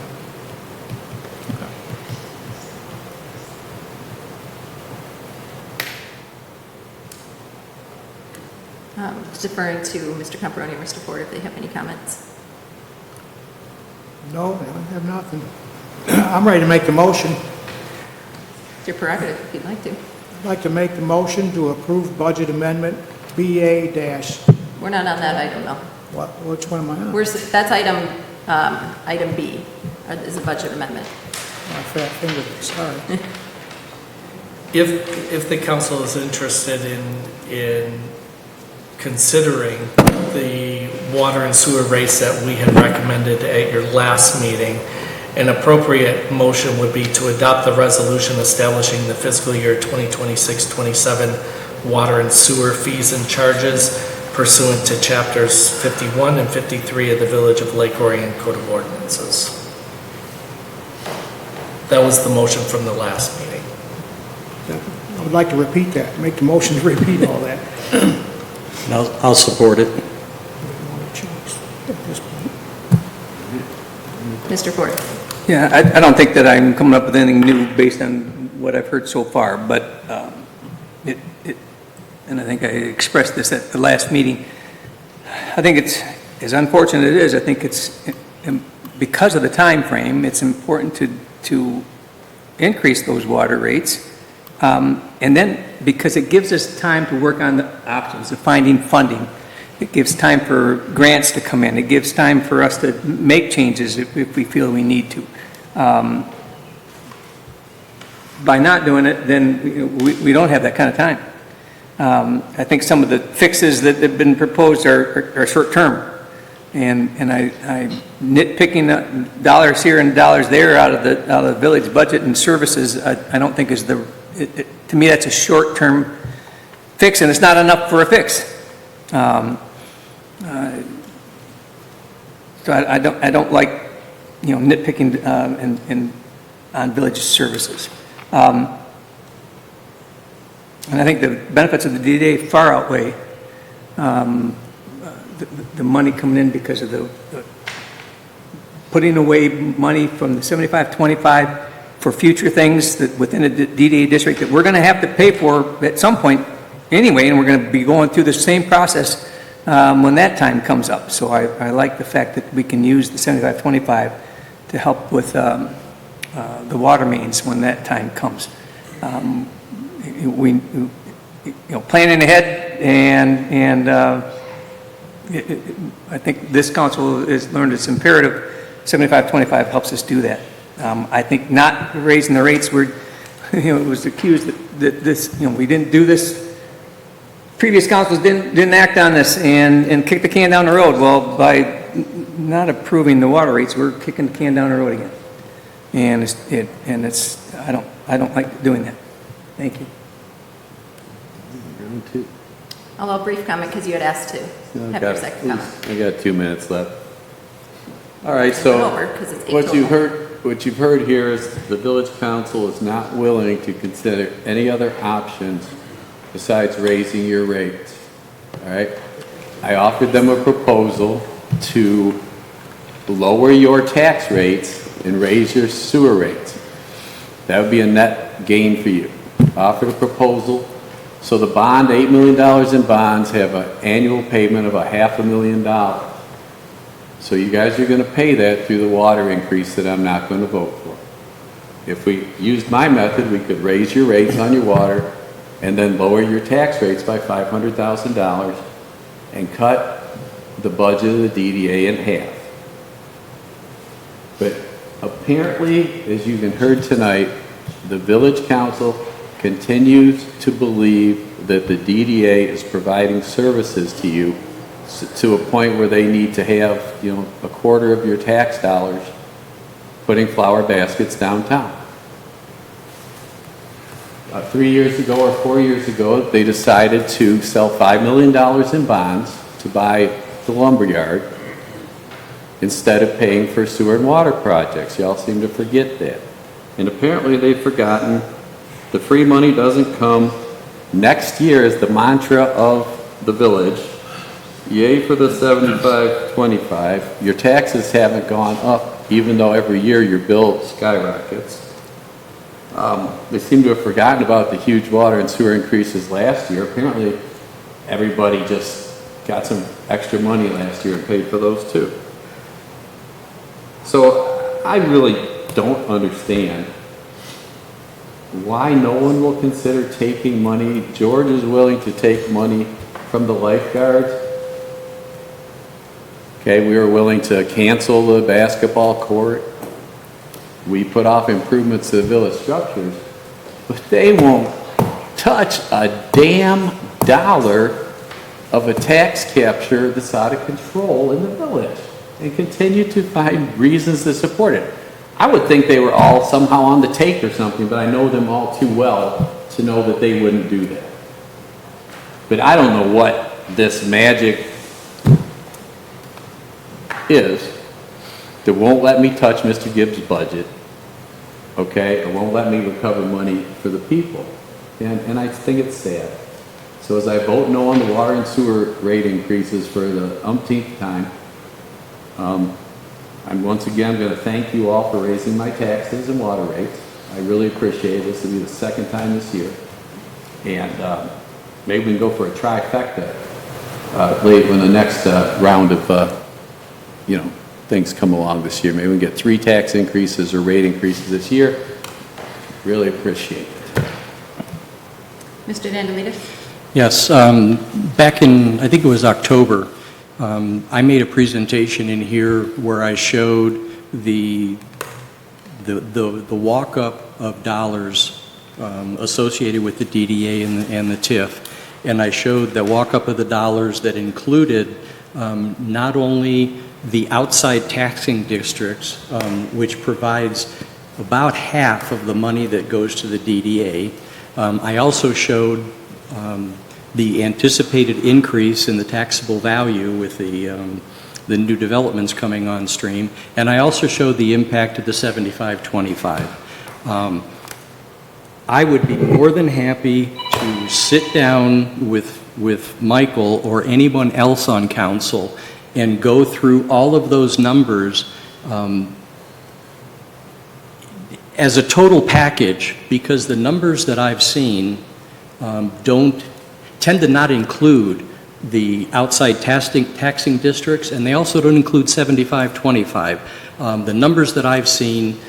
Deferring to Mr. Camperoni or Mr. Ford if they have any comments. No, I have nothing. I'm ready to make the motion. It's your prerogative if you'd like to. I'd like to make the motion to approve budget amendment BA dash, We're not on that item, though. which one am I on? That's item B, is a budget amendment. My fat finger, sorry. If the council is interested in considering the water and sewer rates that we had recommended at your last meeting, an appropriate motion would be to adopt the resolution establishing the fiscal year 2026-27 water and sewer fees and charges pursuant to chapters 51 and 53 of the Village of Lake Orion Code of Ordinances. That was the motion from the last meeting. I would like to repeat that, make the motion to repeat all that. I'll support it. Mr. Ford. Yeah, I don't think that I'm coming up with anything new based on what I've heard so far, but and I think I expressed this at the last meeting, I think it's, as unfortunate as it is, I think it's, because of the time frame, it's important to increase those water rates. And then, because it gives us time to work on the options of finding funding. It gives time for grants to come in. It gives time for us to make changes if we feel we need to. By not doing it, then we don't have that kind of time. I think some of the fixes that have been proposed are short-term. And I nitpicking dollars here and dollars there out of the village budget and services, I don't think is to me that's a short-term fix, and it's not enough for a fix. So I don't like, nitpicking on village services. And I think the benefits of the DDA far outweigh the money coming in because of the putting away money from the 75-25 for future things that within a DDA district that we're going to have to pay for at some point anyway, and we're going to be going through the same process when that time comes up. So I like the fact that we can use the 75-25 to help with the water mains when that time comes. Planning ahead, and I think this council has learned it's imperative. 75-25 helps us do that. I think not raising the rates, it was accused that this, we didn't do this. Previous councils didn't act on this and kick the can down the road. Well, by not approving the water rates, we're kicking the can down the road again. And I don't like doing that. Thank you. I'll allow brief comment because you had asked to have your second comment. I got 2 minutes left. All right, so Over, 'cause it's eight what you've total. heard here is the village council is not willing to consider any other options besides raising your rates. All right? I offered them a proposal to lower your tax rates and raise your sewer rates. That would be a net gain for you. Offered a proposal, so the bond, $8 million in bonds, have an annual payment of $500,000. So you guys are going to pay that through the water increase that I'm not going to vote for. If we used my method, we could raise your rates on your water and then lower your tax rates by $500,000 and cut the budget of the DDA in half. But apparently, as you've heard tonight, the village council continues to believe that the DDA is providing services to you to a point where they need to have, a quarter of your tax dollars putting flower baskets downtown. 3 years ago or 4 years ago, they decided to sell $5 million in bonds to buy the lumberyard instead of paying for sewer and water projects. Y'all seem to forget that. And apparently they've forgotten the free money doesn't come. Next year is the mantra of the village. Yay for the 75-25. Your taxes haven't gone up, even though every year your bill skyrockets. They seem to have forgotten about the huge water and sewer increases last year. Apparently, everybody just got some extra money last year and paid for those too. So I really don't understand why no one will consider taking money. George is willing to take money from the lifeguards. Okay, we were willing to cancel the basketball court. We put off improvements to the village structures, but they won't touch a damn dollar of a tax capture that's out of control in the village and continue to find reasons to support it. I would think they were all somehow on the take or something, but I know them all too well to know that they wouldn't do that. But I don't know what this magic is that won't let me touch Mr. Gibbs' budget, okay? It won't let me recover money for the people. And I think it's sad. So as I vote no on the water and sewer rate increases for the umpteenth time, I'm once again going to thank you all for raising my taxes and water rates. I really appreciate it. This will be the second time this year. And maybe we can go for a trifecta late when the next round of things come along this year. Maybe we can get 3 tax increases or rate increases this year. Really appreciate it. Mr. Dandelides? Yes, back in, I think it was October, I made a presentation in here where I showed the walk-up of dollars associated with the DDA and the TIF. And I showed the walk-up of the dollars that included not only the outside taxing districts, which provides about half of the money that goes to the DDA. I also showed the anticipated increase in the taxable value with the new developments coming on stream, and I also showed the impact of the 75-25. I would be more than happy to sit down with Michael or anyone else on council and go through all of those numbers as a total package, because the numbers that I've seen tend to not include the outside taxing districts, and they also don't include 75-25. The numbers that I've seen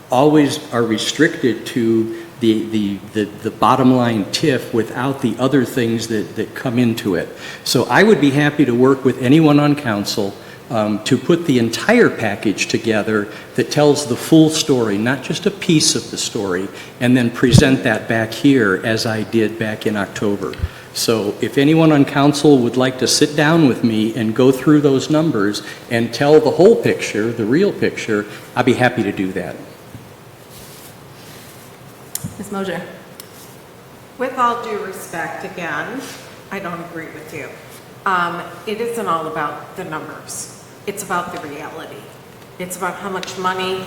always are restricted to the bottom line TIF without the other things that come into it. So I would be happy to work with anyone on council to put the entire package together that tells the full story, not just a piece of the story, and then present that back here as I did back in October. So if anyone on council would like to sit down with me and go through those numbers and tell the whole picture, the real picture, I'd be happy to do that. Ms. Mosier? With all due respect, again, I don't agree with you. It isn't all about the numbers. It's about the reality. It's about how much money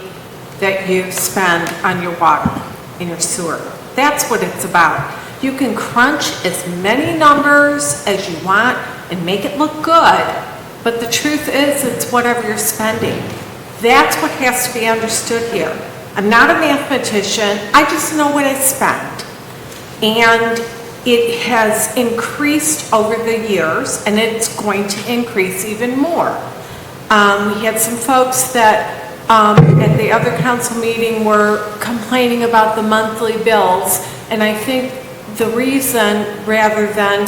that you spend on your water and your sewer. That's what it's about. You can crunch as many numbers as you want and make it look good, but the truth is it's whatever you're spending. That's what has to be understood here. I'm not a mathematician, I just know what I spend. And it has increased over the years, and it's going to increase even more. We had some folks that at the other council meeting were complaining about the monthly bills, and I think the reason, rather than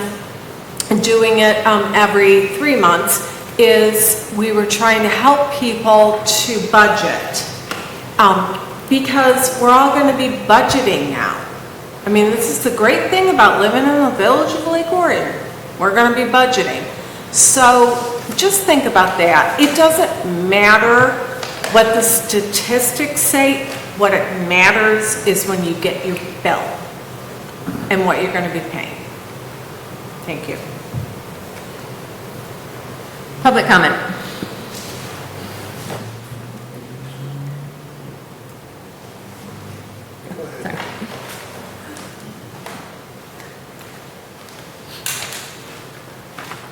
doing it every 3 months, is we were trying to help people to budget. Because we're all going to be budgeting now. I mean, this is the great thing about living in the village of Lake Orion. We're going to be budgeting. So just think about that. It doesn't matter what the statistics say. What it matters is when you get your bill and what you're going to be paying. Thank you. Public comment. Sorry.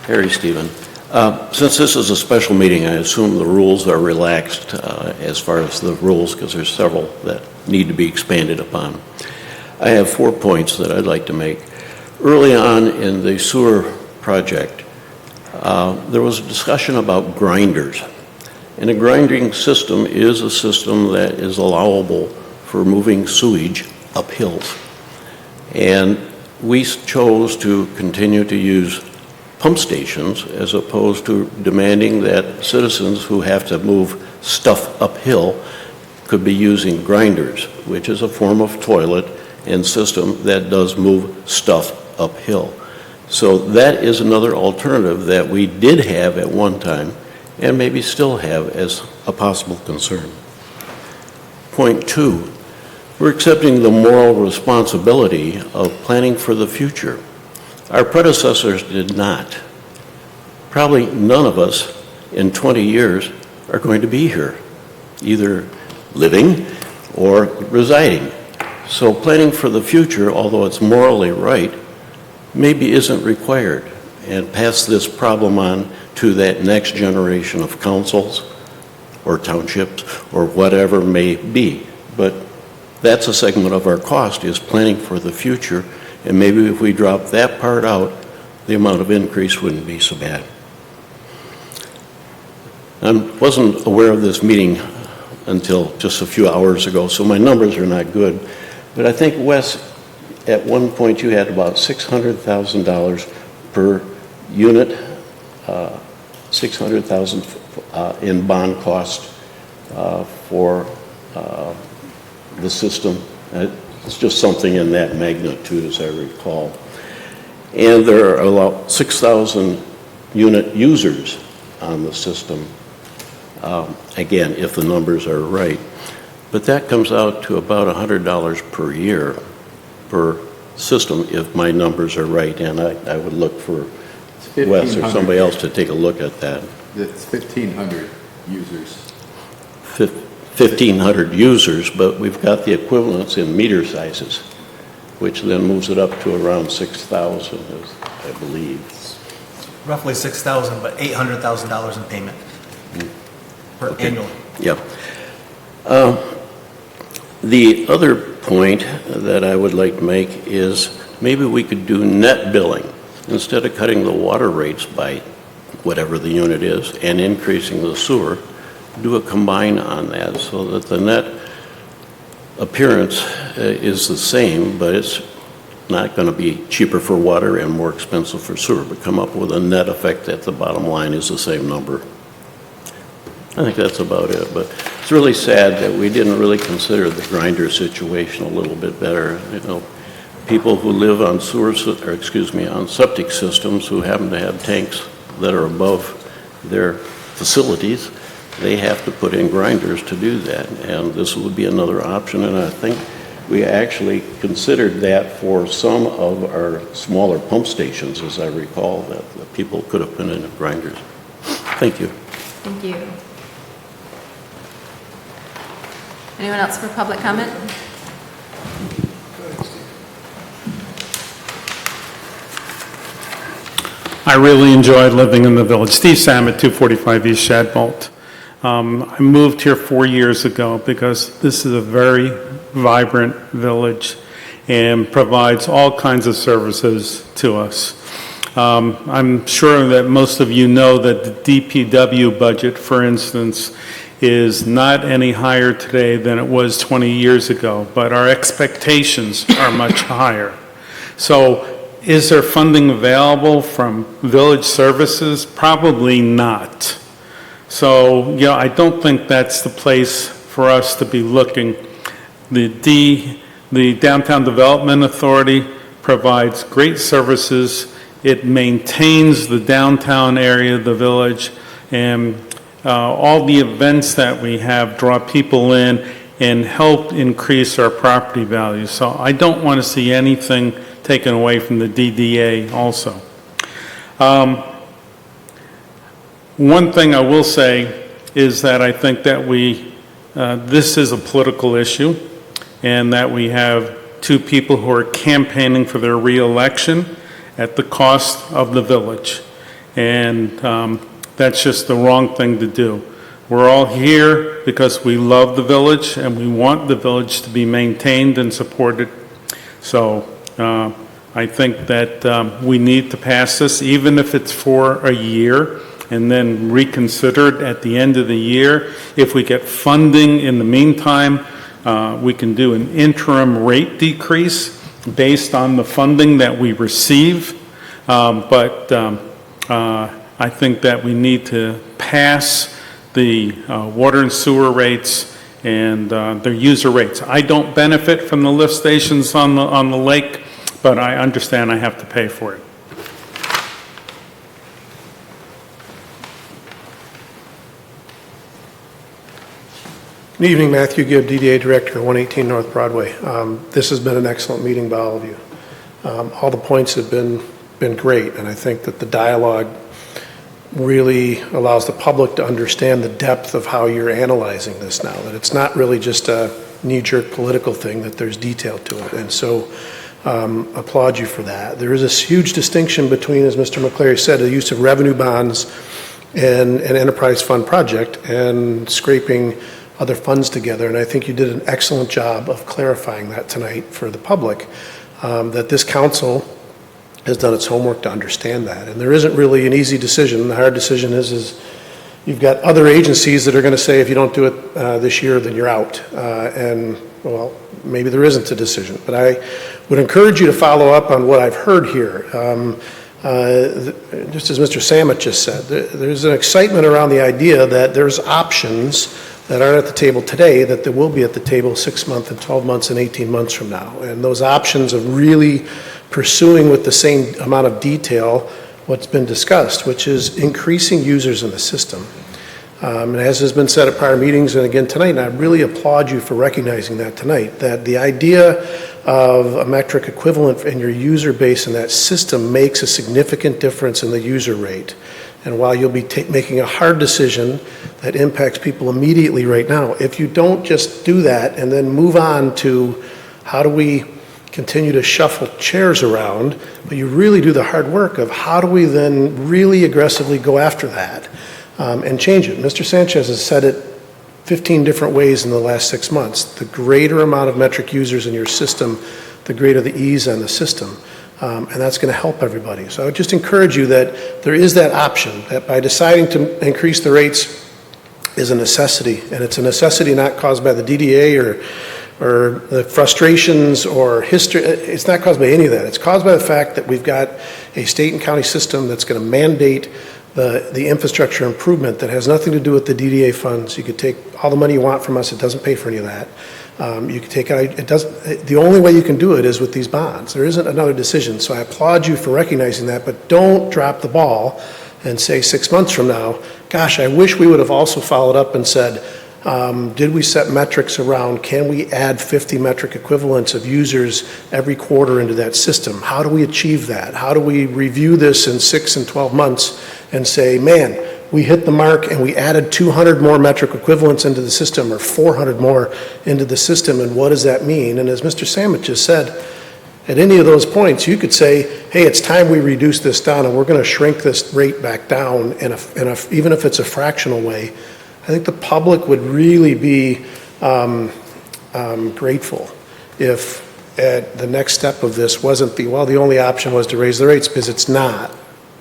Harry Stephen. Since this is a special meeting, I assume the rules are relaxed as far as the rules, because there's several that need to be expanded upon. I have 4 points that I'd like to make. Early on in the sewer project, there was a discussion about grinders. And a grinding system is a system that is allowable for moving sewage up hills. And we chose to continue to use pump stations as opposed to demanding that citizens who have to move stuff uphill could be using grinders, which is a form of toilet and system that does move stuff uphill. So that is another alternative that we did have at one time and maybe still have as a possible concern. Point 2, we're accepting the moral responsibility of planning for the future. Our predecessors did not. Probably none of us in 20 years are going to be here, either living or residing. So planning for the future, although it's morally right, maybe isn't required, and pass this problem on to that next generation of councils or townships or whatever may be. But that's a segment of our cost, is planning for the future. And maybe if we drop that part out, the amount of increase wouldn't be so bad. I wasn't aware of this meeting until just a few hours ago, so my numbers are not good. But I think, Wes, at one point you had about $600,000 per unit, $600,000 in bond cost for the system. It's just something in that magnitude, as I recall. And there are about 6,000 unit users on the system, again, if the numbers are right. But that comes out to about $100 per year per system, if my numbers are right. And I would look for Wes or somebody else to take a look at that. It's 1,500 users. 1,500 users, but we've got the equivalents in meter sizes, which then moves it up to around 6,000, I believe. Roughly 6,000, but $800,000 in payment per annually. Yeah. The other point that I would like to make is maybe we could do net billing instead of cutting the water rates by whatever the unit is and increasing the sewer. Do a combine on that so that the net appearance is the same, but it's not going to be cheaper for water and more expensive for sewer, but come up with a net effect that the bottom line is the same number. I think that's about it, but it's really sad that we didn't really consider the grinder situation a little bit better. You know, people who live on on septic systems who happen to have tanks that are above their facilities, they have to put in grinders to do that, and this would be another option. And I think we actually considered that for some of our smaller pump stations, as I recall, that the people could have put in grinders. Thank you. Thank you. Anyone else for public comment? I really enjoyed living in the village. Steve Samet, 245 East Shadbolt. I moved here 4 years ago because this is a very vibrant village and provides all kinds of services to us. I'm sure that most of you know that the DPW budget, for instance, is not any higher today than it was 20 years ago, but our expectations are much higher. So is there funding available from village services? Probably not. So, I don't think that's the place for us to be looking. The Downtown Development Authority provides great services. It maintains the downtown area of the village, and all the events that we have draw people in and help increase our property value. So I don't want to see anything taken away from the DDA also. One thing I will say is that I think that this is a political issue, and that we have two people who are campaigning for their reelection at the cost of the village. And that's just the wrong thing to do. We're all here because we love the village and we want the village to be maintained and supported. So I think that we need to pass this, even if it's for a year, and then reconsider it at the end of the year. If we get funding in the meantime, we can do an interim rate decrease based on the funding that we receive. But I think that we need to pass the water and sewer rates and their user rates. I don't benefit from the lift stations on the lake, but I understand I have to pay for it. Good evening, Matthew Gibb, DDA Director, 118 North Broadway. This has been an excellent meeting by all of you. All the points have been great, and I think that the dialogue really allows the public to understand the depth of how you're analyzing this now, that it's not really just a knee-jerk political thing, that there's detail to it. And so applaud you for that. There is this huge distinction between, as Mr. McCleary said, the use of revenue bonds and an enterprise fund project and scraping other funds together. And I think you did an excellent job of clarifying that tonight for the public, that this council has done its homework to understand that. And there isn't really an easy decision. The hard decision is you've got other agencies that are going to say, if you don't do it this year, then you're out. And, well, maybe there isn't a decision. But I would encourage you to follow up on what I've heard here. Just as Mr. Samet just said, there's an excitement around the idea that there's options that aren't at the table today that there will be at the table 6 months and 12 months and 18 months from now. And those options of really pursuing with the same amount of detail what's been discussed, which is increasing users in the system. And as has been said at prior meetings and again tonight, and I really applaud you for recognizing that tonight, that the idea of a metric equivalent in your user base in that system makes a significant difference in the user rate. And while you'll be making a hard decision that impacts people immediately right now, if you don't just do that and then move on to how do we continue to shuffle chairs around, but you really do the hard work of how do we then really aggressively go after that and change it. Mr. Sanchez has said it 15 different ways in the last 6 months. The greater amount of metric users in your system, the greater the ease on the system. And that's going to help everybody. So I would just encourage you that there is that option, that by deciding to increase the rates is a necessity. And it's a necessity not caused by the DDA or the frustrations or history. It's not caused by any of that. It's caused by the fact that we've got a state and county system that's going to mandate the infrastructure improvement that has nothing to do with the DDA funds. You could take all the money you want from us. It doesn't pay for any of that. You can take it doesn't. The only way you can do it is with these bonds. There isn't another decision. So I applaud you for recognizing that, but don't drop the ball and say 6 months from now, gosh, I wish we would have also followed up and said, Did we set metrics around, can we add 50 metric equivalents of users every quarter into that system? How do we achieve that? How do we review this in 6 and 12 months and say, man, we hit the mark and we added 200 more metric equivalents into the system or 400 more into the system, and what does that mean? And as Mr. Sandwich just said, at any of those points, you could say, hey, it's time we reduce this down and we're going to shrink this rate back down, even if it's a fractional way. I think the public would really be grateful if the next step of this wasn't the only option was to raise the rates, because it's not.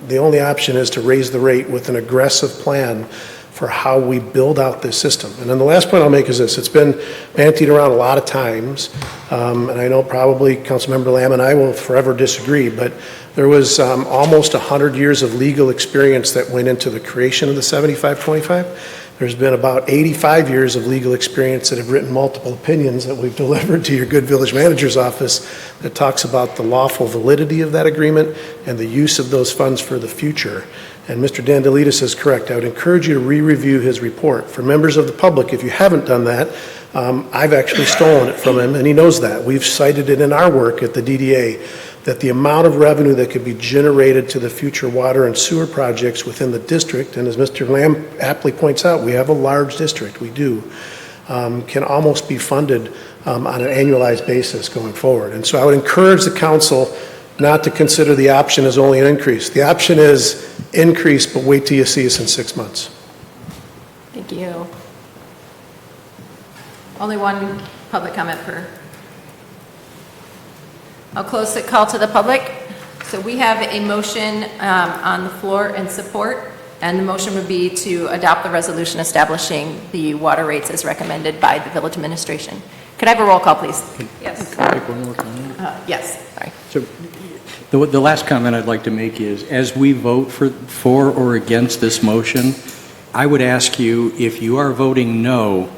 The only option is to raise the rate with an aggressive plan for how we build out this system. And then the last point I'll make is this. It's been bantied around a lot of times, and I know probably Councilmember Lamb and I will forever disagree, but there was almost 100 years of legal experience that went into the creation of the 75-25. There's been about 85 years of legal experience that have written multiple opinions that we've delivered to your good village manager's office that talks about the lawful validity of that agreement and the use of those funds for the future. And Mr. Dandelides is correct. I would encourage you to re-review his report. For members of the public, if you haven't done that, I've actually stolen it from him, and he knows that. We've cited it in our work at the DDA, that the amount of revenue that could be generated to the future water and sewer projects within the district, and as Mr. Lamb aptly points out, we have a large district, we do, can almost be funded on an annualized basis going forward. And so I would encourage the council not to consider the option as only an increase. The option is increase, but wait till you see us in 6 months. Thank you. Only one public comment per. I'll close the call to the public. So we have a motion on the floor and support, and the motion would be to adopt the resolution establishing the water rates as recommended by the village administration. Could I have a roll call, please? Yes. Can I make one more comment? Yes, sorry. So the last comment I'd like to make is, as we vote for or against this motion, I would ask you, if you are voting no,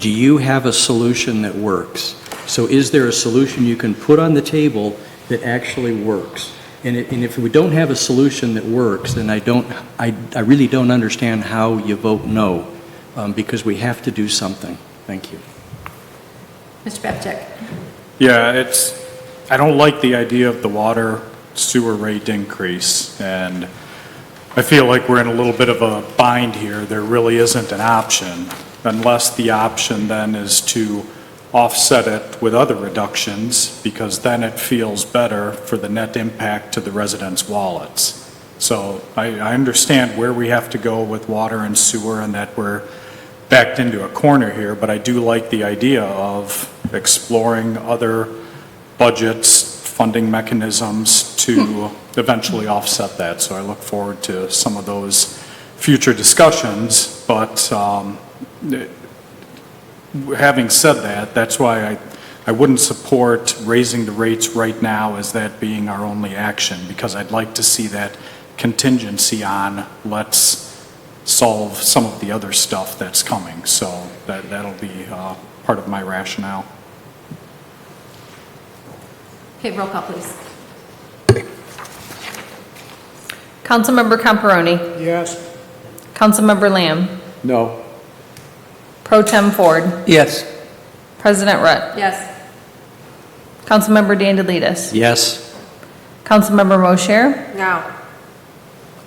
do you have a solution that works? So is there a solution you can put on the table that actually works? And if we don't have a solution that works, then I really don't understand how you vote no, because we have to do something. Thank you. Mr. Babchick. Yeah, I don't like the idea of the water sewer rate increase, and I feel like we're in a little bit of a bind here. There really isn't an option, unless the option then is to offset it with other reductions, because then it feels better for the net impact to the residents' wallets. So I understand where we have to go with water and sewer and that we're backed into a corner here, but I do like the idea of exploring other budgets, funding mechanisms to eventually offset that. So I look forward to some of those future discussions, but having said that, that's why I wouldn't support raising the rates right now as that being our only action, because I'd like to see that contingency on let's solve some of the other stuff that's coming. So that'll be part of my rationale. Okay, roll call, please. Councilmember Comparoni. Yes. Councilmember Lamb. No. Pro Tem Ford. Yes. President Rutt. Yes. Councilmember Dandelides. Yes. Councilmember Mosher. No.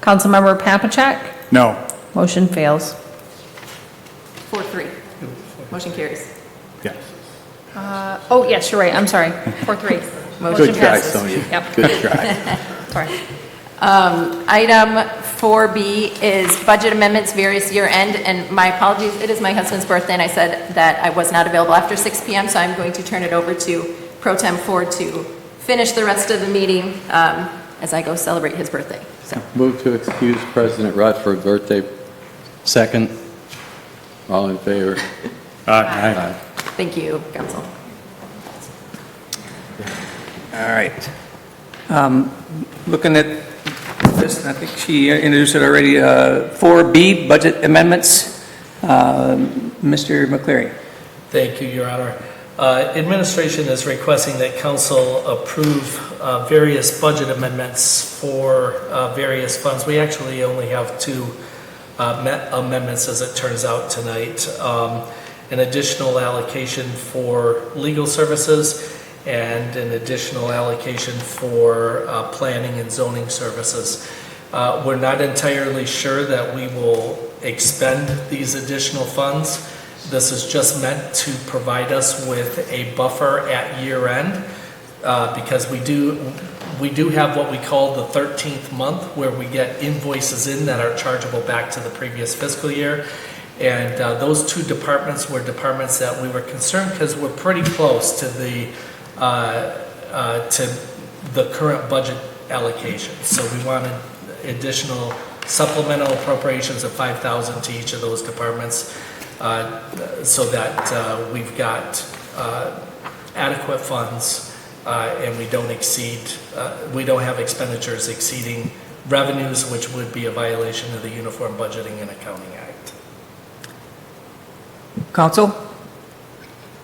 Councilmember Papachek. No. Motion fails. 4-3. Motion carries. Yeah. Oh, yes, you're right, I'm sorry. 4-3. Motion Good try, passes. Sonia. Yep. Good try. Sorry. Item 4B is budget amendments, various year-end, and my apologies, it is my husband's birthday, and I said that I was not available after 6 p.m., so I'm going to turn it over to Pro Tem Ford to finish the rest of the meeting as I go celebrate his birthday. So, Move to excuse President Rutt for birthday. Second. All in favor? Aye. thank you, Council. All right. Looking at this, I think she introduced it already, 4B, budget amendments. Mr. McCleary. Thank you, Your Honor. Administration is requesting that council approve various budget amendments for various funds. We actually only have two amendments, as it turns out tonight. An additional allocation for legal services and an additional allocation for planning and zoning services. We're not entirely sure that we will expend these additional funds. This is just meant to provide us with a buffer at year end, because we do have what we call the 13th month, where we get invoices in that are chargeable back to the previous fiscal year. And those two departments were departments that we were concerned because we're pretty close to the current budget allocation. So we wanted additional supplemental appropriations of $5,000 to each of those departments, so that we've got adequate funds, and we don't have expenditures exceeding revenues, which would be a violation of the Uniform Budgeting and Accounting Act. Council?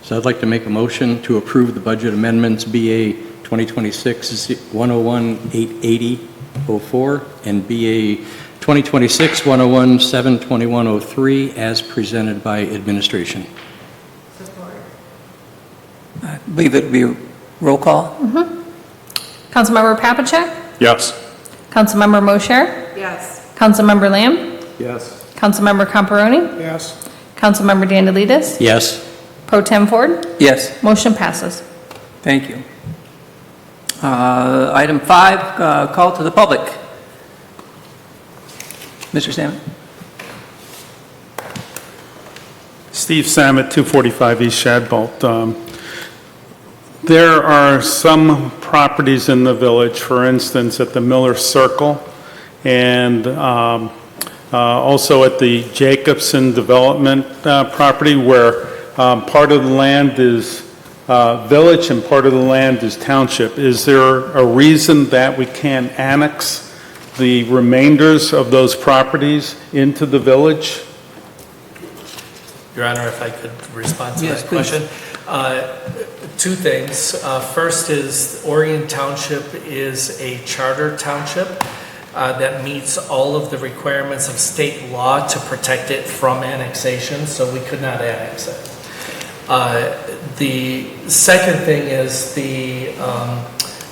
So I'd like to make a motion to approve the budget amendments BA 2026-101-880-04 and BA 2026-101-721-03 as presented by administration. I believe it would be a roll call. Councilmember Papachek? Yes. Councilmember Mosher? Yes. Councilmember Lamb? Yes. Councilmember Comparoni? Yes. Councilmember Dandelides? Yes. Pro Tem Ford? Yes, Motion passes. thank you. Item 5, call to the public. Mr. Salmon? Steve Samet, 245 East Shadbolt. There are some properties in the village, for instance, at the Miller Circle and also at the Jacobson Development property, where part of the land is village and part of the land is township. Is there a reason that we can't annex the remainders of those properties into the village? Your Honor, if I could respond to Yes, that please. question. Two things. First is Orion Township is a charter township that meets all of the requirements of state law to protect it from annexation, so we could not annex it. The second thing is the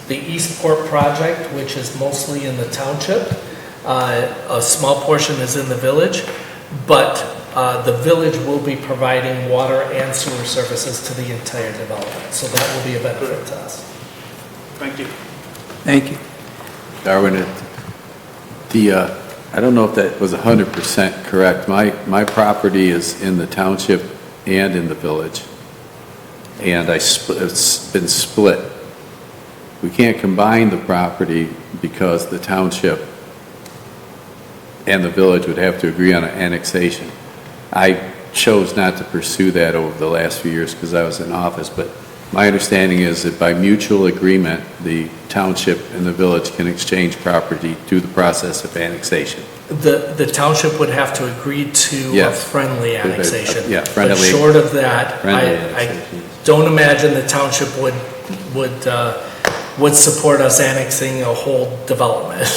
Eastport project, which is mostly in the township. A small portion is in the village, but the village will be providing water and sewer services to the entire development, so that will be a benefit to us. Thank you. Thank you. Darwin, I don't know if that was 100% correct. My property is in the township and in the village, and it's been split. We can't combine the property because the township and the village would have to agree on an annexation. I chose not to pursue that over the last few years because I was in office, but my understanding is that by mutual agreement, the township and the village can exchange property through the process of annexation. The township would have to agree to a Yes. friendly annexation. Yeah, friendly. But short of that, Friendly I annexation. don't imagine the township would support us annexing a whole development.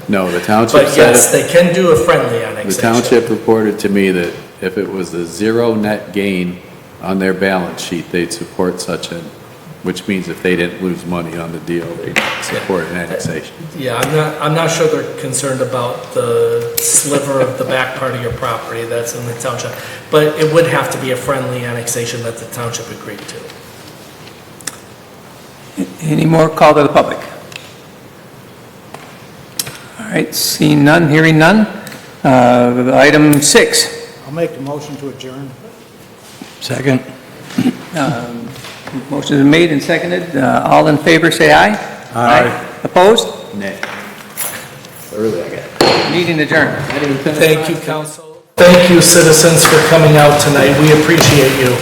No, the township But said yes, they can do a friendly the annexation. township reported to me that if it was a zero net gain on their balance sheet, they'd support such a, which means if they didn't lose money on the deal, they'd support an annexation. Yeah, I'm not sure they're concerned about the sliver of the back part of your property that's in the township. But it would have to be a friendly annexation that the township agreed to. Any more call to the public? All right, seeing none, hearing none. Item 6. I'll make the motion to adjourn. Second. Motion is made and seconded. All in favor, say aye. Aye. Opposed? Nay. Early, I got. Meeting adjourned. Thank you, council. Thank you, citizens, for coming out tonight. We appreciate you.